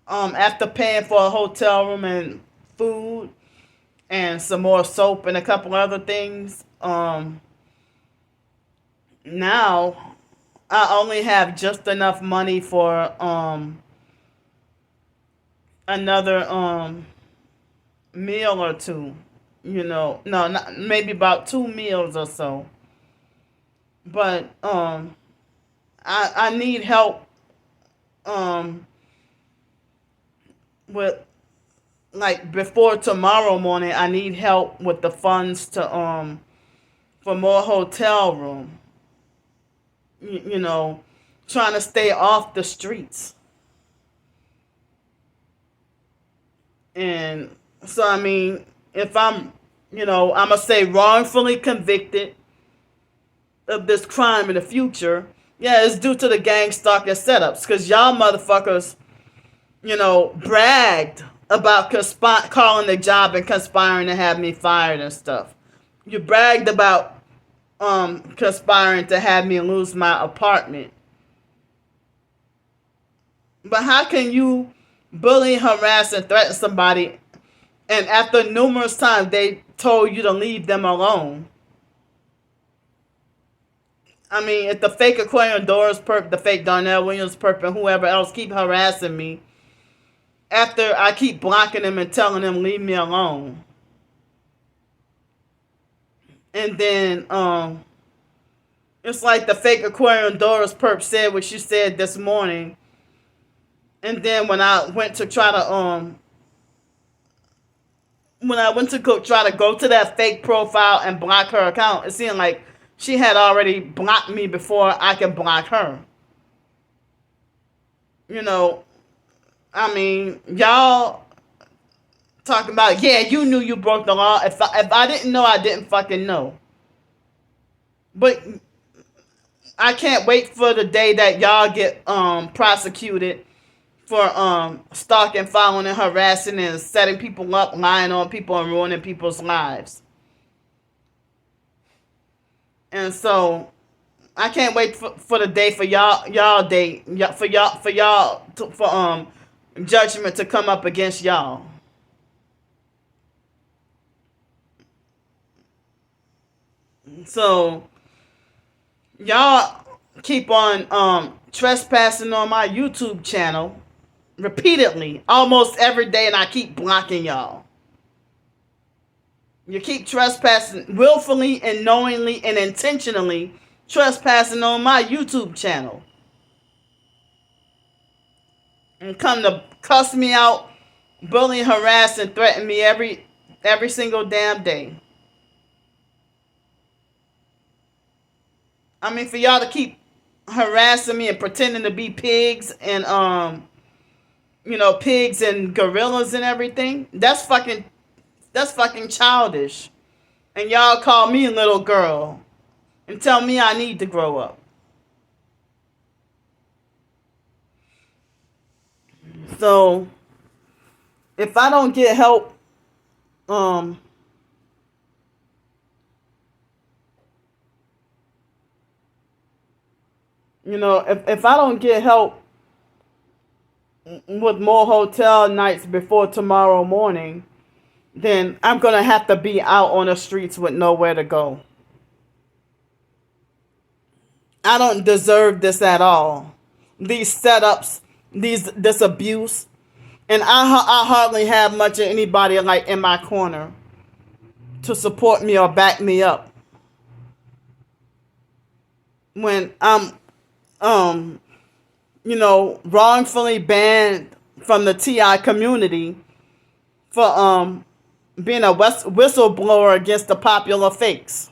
after paying for a hotel room and food and some more soap and a couple other things, now I only have just enough money for another meal or two. No, not, maybe about 2 meals or so. But I need help um with, like, before tomorrow morning. I need help with the funds to for more hotel room. You know, trying to stay off the streets. And so, I mean, if I'm, I'm going to say wrongfully convicted of this crime in the future, yeah, it's due to the gang stalking setups. Because y'all motherfuckers, bragged about calling the job and conspiring to have me fired and stuff. You bragged about conspiring to have me lose my apartment. But how can you bully, harass, and threaten somebody, and after numerous times they told you to leave them alone? I mean, if the fake Aquarian Doris perp, the fake Darnell Williams perp, and whoever else keep harassing me, after I keep blocking them and telling them leave me alone, and then it's like the fake Aquarian Doris perp said what she said this morning, and then when I went to try to try to go to that fake profile and block her account, it seemed like she had already blocked me before I could block her. I mean, y'all talking about, yeah, you knew you broke the law. If I didn't know, I didn't fucking know. But I can't wait for the day that y'all get prosecuted for stalking, following, and harassing, and setting people up, lying on people, and ruining people's lives. And so I can't wait for the day for y'all day for judgment to come up against y'all. So y'all keep on trespassing on my YouTube channel repeatedly, almost every day, and I keep blocking y'all. You keep trespassing willfully and knowingly and intentionally, trespassing on my YouTube channel, and come to cuss me out, bully, harass, and threaten me every single damn day. I mean, for y'all to keep harassing me and pretending to be pigs and pigs and gorillas and everything, that's fucking childish. And y'all call me a little girl and tell me I need to grow up. So if I don't get help, if I don't get help with more hotel nights before tomorrow morning, then I'm going to have to be out on the streets with nowhere to go. I don't deserve this at all. These setups, this abuse. And I hardly have much of anybody like in my corner to support me or back me up when I'm wrongfully banned from the TI community for being a whistleblower against the popular fakes.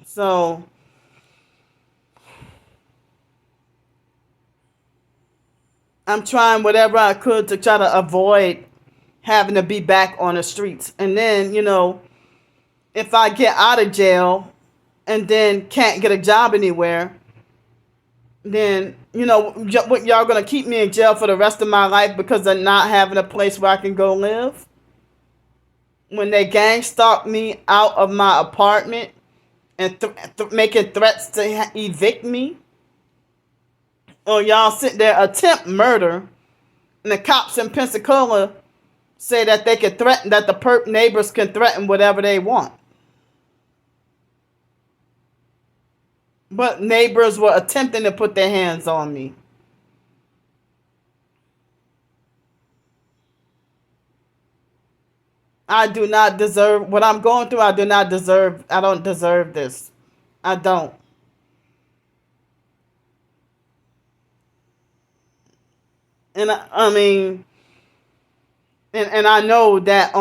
So I'm trying whatever I could to try to avoid having to be back on the streets. And then, if I get out of jail and then can't get a job anywhere, then, y'all going to keep me in jail for the rest of my life because of not having a place where I can go live? When they gang stalk me out of my apartment and making threats to evict me? Or y'all sit there attempt murder, and the cops in Pensacola say that they can threaten, that the neighbors can threaten whatever they want. But neighbors were attempting to put their hands on me. I do not deserve what I'm going through. I don't deserve this. I don't. And I mean, and I know that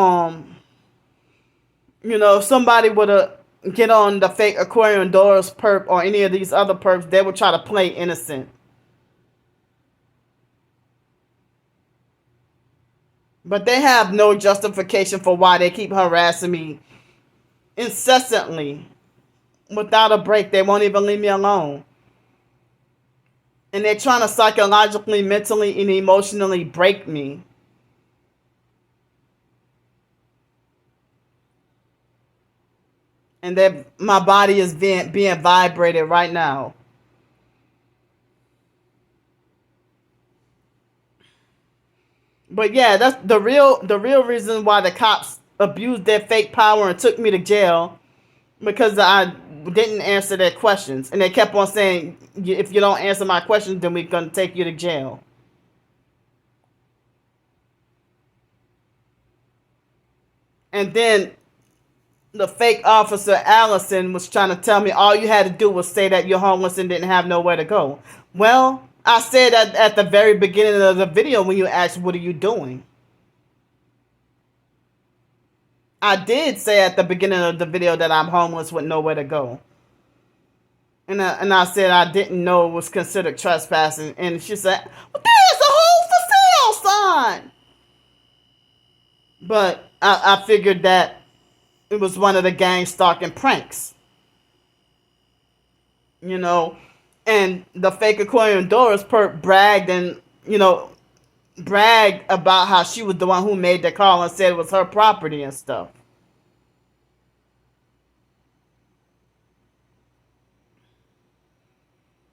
if somebody would have get on the fake Aquarian Doors perp or any of these other perps, they would try to play innocent. But they have no justification for why they keep harassing me incessantly without a break. They won't even leave me alone. And they're trying to psychologically, mentally, and emotionally break me. And that my body is being vibrated right now. But yeah, that's the real reason why the cops abused their fake power and took me to jail, because I didn't answer their questions, and they kept on saying, if you don't answer my questions, then we're gonna take you to jail. And then the fake officer Allison was trying to tell me all you had to do was say that you're homeless and didn't have nowhere to go. Well, I said that at the very beginning of the video when you asked, what are you doing? I did say at the beginning of the video that I'm homeless with nowhere to go. And I said I didn't know it was considered trespassing. And she said, well, there's a whole for sale sign. But I figured that it was one of the gang stalking pranks. And the fake Aquarian Doris perp bragged about how she was the one who made the call and said it was her property and stuff.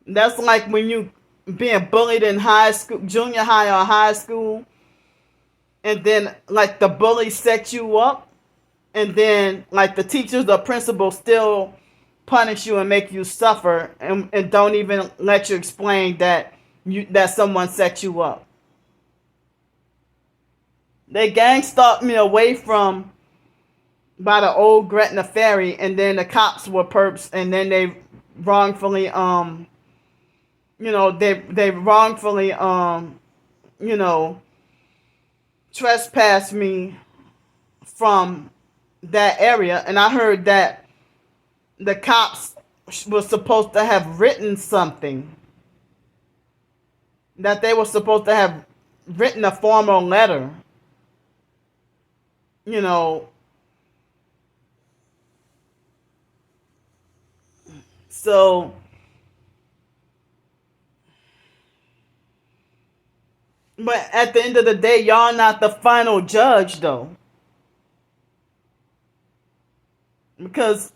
That's like when you being bullied in high school, junior high or high school, and then like the bully set you up, and then like the teachers or principal still punish you and make you suffer, and don't even let you explain that someone set you up. They gang stalked me away from by the old Gretna Ferry, and then the cops were perps, and then they wrongfully they wrongfully trespassed me from that area. And I heard that the cops were supposed to have written something, that they were supposed to have written a formal letter, so but at the end of the day, y'all not the final judge though, because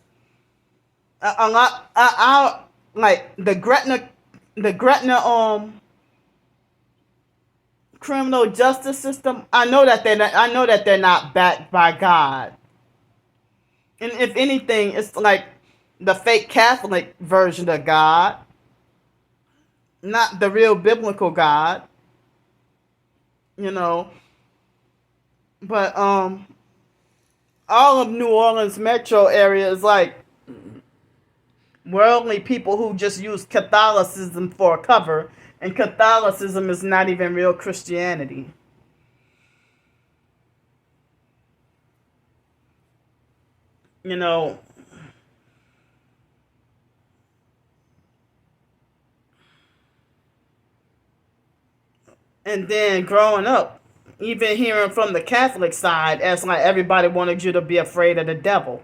a lot I like the Gretna criminal justice system. I know that they're not backed by God, and if anything, it's like the fake Catholic version of God, not the real biblical God. But all of New Orleans metro area is like worldly people who just use Catholicism for cover, and Catholicism is not even real Christianity. And then growing up, even hearing from the Catholic side, as like everybody wanted you to be afraid of the devil.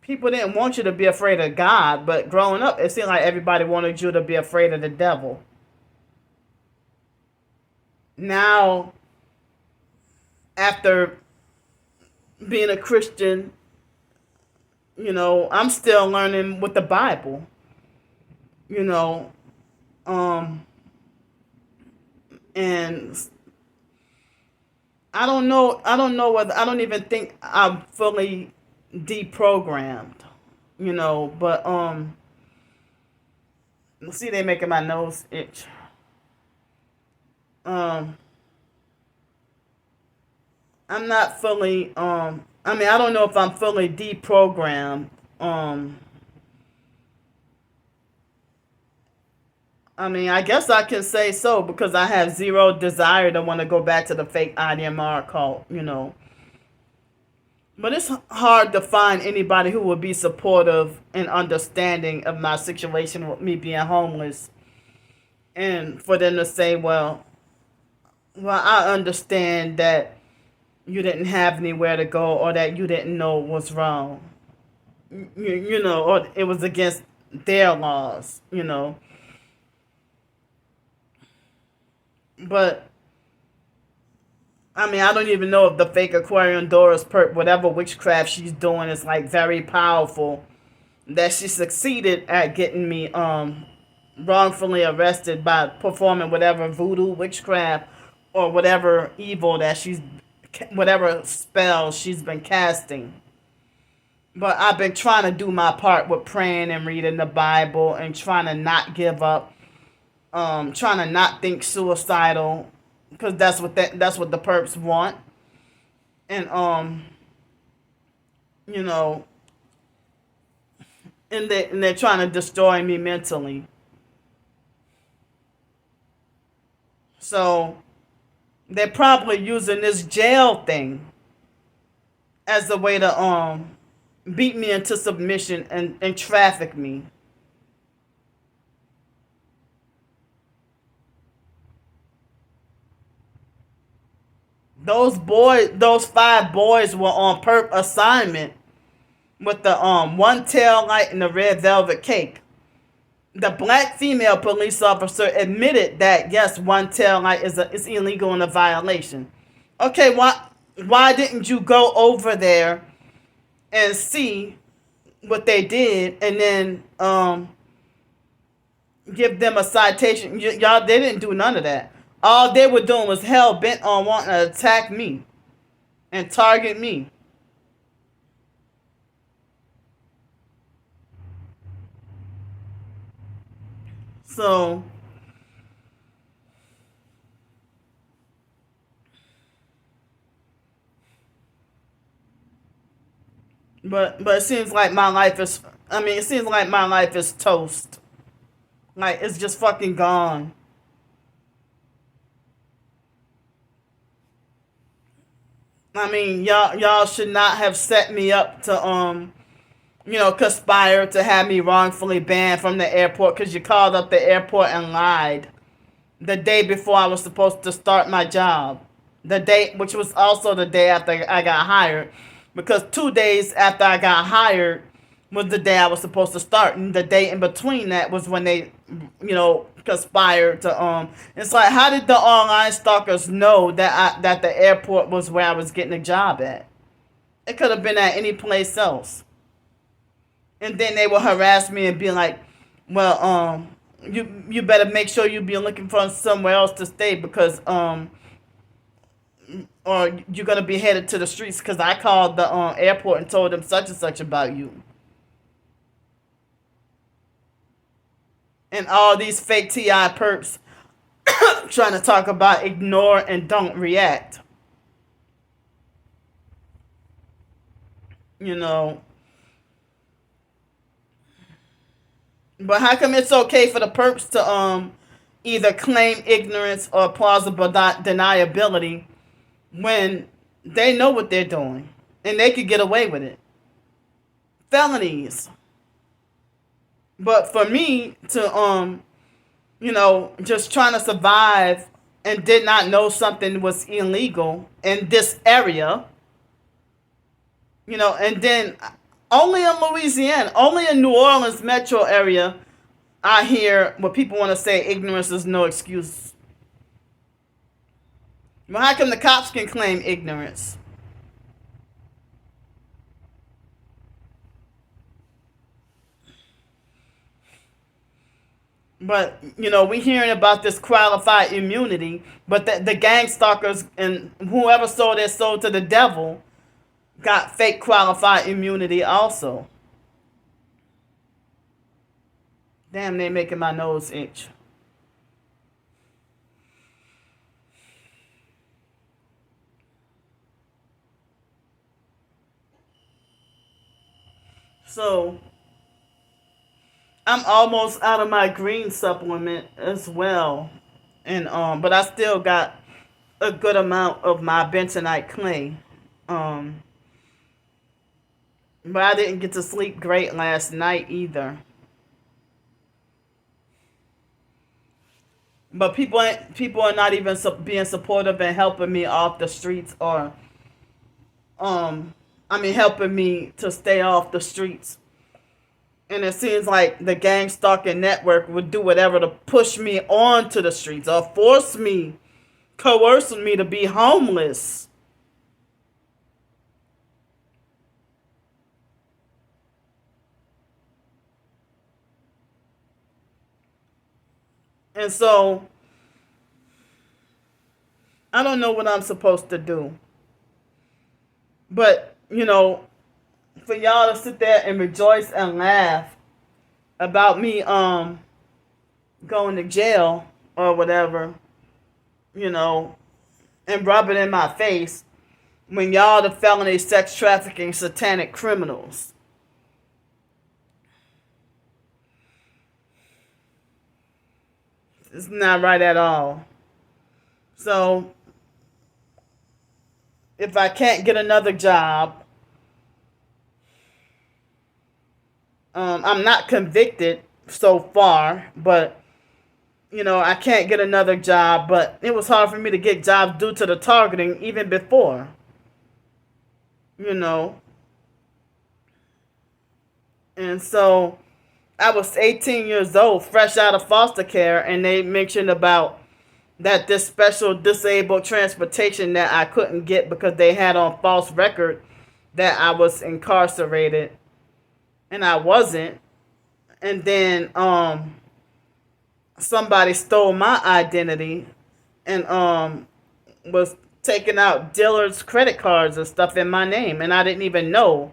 People didn't want you to be afraid of God, but growing up, it seemed like everybody wanted you to be afraid of the devil. Now, after being a Christian, I'm still learning with the Bible. You know, and I don't even think I'm fully deprogrammed. But see, they making my nose itch. Um, I'm not fully. I don't know if I'm fully deprogrammed. Um, I guess I can say so because I have zero desire to want to go back to the fake IDMR cult. But it's hard to find anybody who would be supportive and understanding of my situation with me being homeless, and for them to say, well, I understand that you didn't have anywhere to go, or that you didn't know was wrong, or it was against their laws. But I don't even know if the fake Aquarian Doris perp, whatever witchcraft she's doing, is like very powerful. That she succeeded at getting me wrongfully arrested by performing whatever voodoo witchcraft or whatever evil whatever spell she's been casting. But I've been trying to do my part with praying and reading the Bible and trying to not give up, trying to not think suicidal, because that's what the perps want, and you know, and they're trying to destroy me mentally. So they're probably using this jail thing as a way to beat me into submission and traffic me. Those 5 boys were on perp assignment with the one tail light and the red velvet cake. The black female police officer admitted that yes, one tail light is illegal and a violation. Okay, why didn't you go over there and see what they did and then give them a citation? Y'all, they didn't do none of that. All they were doing was hell bent on wanting to attack me and target me. So, but it seems like my life is. It seems like my life is toast. Like it's just fucking gone. Y'all should not have set me up to conspire to have me wrongfully banned from the airport because you called up the airport and lied the day before I was supposed to start my job. The day, which was also the day after I got hired, because 2 days after I got hired was the day I was supposed to start, and the day in between that was when they, conspired to. It's like, how did the online stalkers know that the airport was where I was getting a job at? It could have been at any place else. And then they would harass me and be like, well, you better make sure you be looking for somewhere else to stay because or you're gonna be headed to the streets because I called the airport and told them such and such about you. And all these fake TI perps trying to talk about ignore and don't react. But how come it's okay for the perps to either claim ignorance or plausible deniability when they know what they're doing and they could get away with it? Felonies. But for me to just trying to survive and did not know something was illegal in this area, and then only in Louisiana, only in New Orleans metro area, I hear what people want to say, ignorance is no excuse. Well, how come the cops can claim ignorance? But, we hearing about this qualified immunity, but the gang stalkers and whoever sold their soul to the devil got fake qualified immunity also. Damn, they making my nose itch. So, I'm almost out of my green supplement as well. And but I still got a good amount of my bentonite clay. But I didn't get to sleep great last night either. But people are not even being supportive and helping me off the streets, or helping me to stay off the streets. And it seems like the gang stalking network would do whatever to push me onto the streets or coerce me to be homeless. And so, I don't know what I'm supposed to do. But, for y'all to sit there and rejoice and laugh about me going to jail or whatever, and rub it in my face when y'all the felony sex trafficking satanic criminals. It's not right at all. So, if I can't get another job, I'm not convicted so far, but, I can't get another job, but it was hard for me to get jobs due to the targeting even before, And so I was 18 years old, fresh out of foster care, and they mentioned about that this special disabled transportation that I couldn't get because they had on false record that I was incarcerated, and I wasn't. And then somebody stole my identity and was taking out dealers' credit cards and stuff in my name, and I didn't even know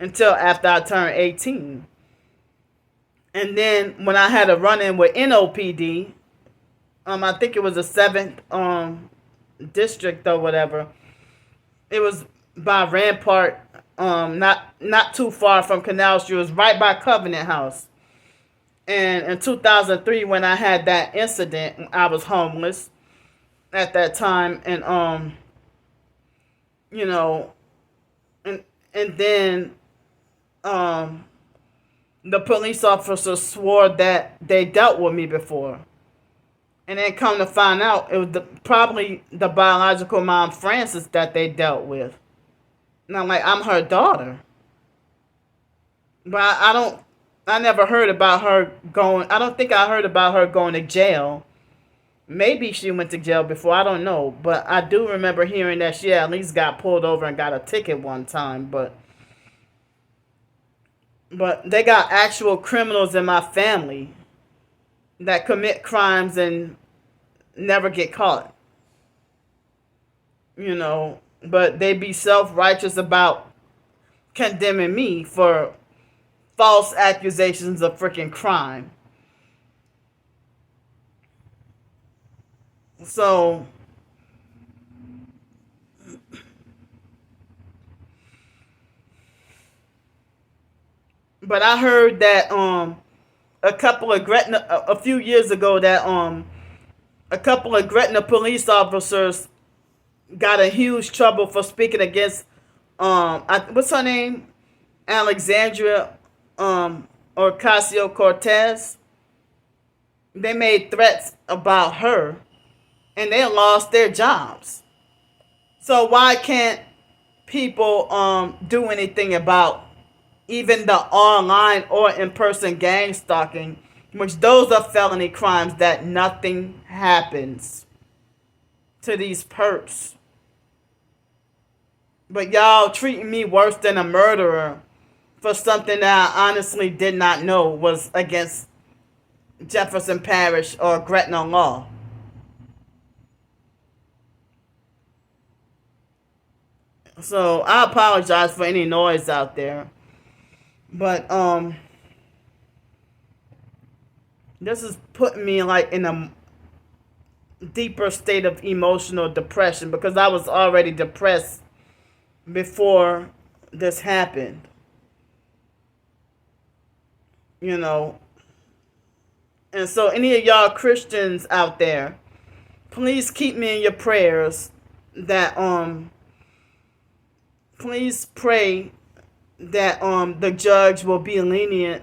until after I turned 18. And then when I had a run-in with NOPD, I think it was the 7th district or whatever. It was by Rampart, not too far from Canal Street. It was right by Covenant House. And in 2003, when I had that incident, I was homeless at that time, and and then the police officer swore that they dealt with me before. And then come to find out, it was probably the biological mom, Frances, that they dealt with. And I'm like, I'm her daughter. But I never heard about her going, I don't think I heard about her going to jail. Maybe she went to jail before, I don't know. But I do remember hearing that she at least got pulled over and got a ticket one time. But they got actual criminals in my family that commit crimes and never get caught. But they be self-righteous about condemning me for false accusations of freaking crime. So, but I heard that a few years ago that a couple of Gretna police officers got in huge trouble for speaking against what's her name, Alexandria Ocasio-Cortez. They made threats about her and they lost their jobs. So why can't people do anything about even the online or in-person gang stalking, which those are felony crimes that nothing happens to these perps? But y'all treating me worse than a murderer for something that I honestly did not know was against Jefferson Parish or Gretna law. So I apologize for any noise out there. But this is putting me like in a deeper state of emotional depression, because I was already depressed before this happened. You know. And so any of y'all Christians out there, please keep me in your prayers. That please pray that the judge will be lenient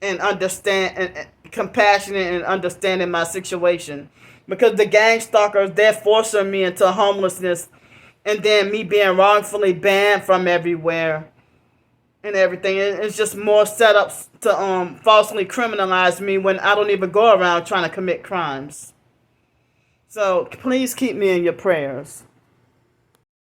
and understand and compassionate and understanding my situation, because the gang stalkers, they're forcing me into homelessness, and then me being wrongfully banned from everywhere and everything. It's just more setups to falsely criminalize me when I don't even go around trying to commit crimes. So please keep me in your prayers.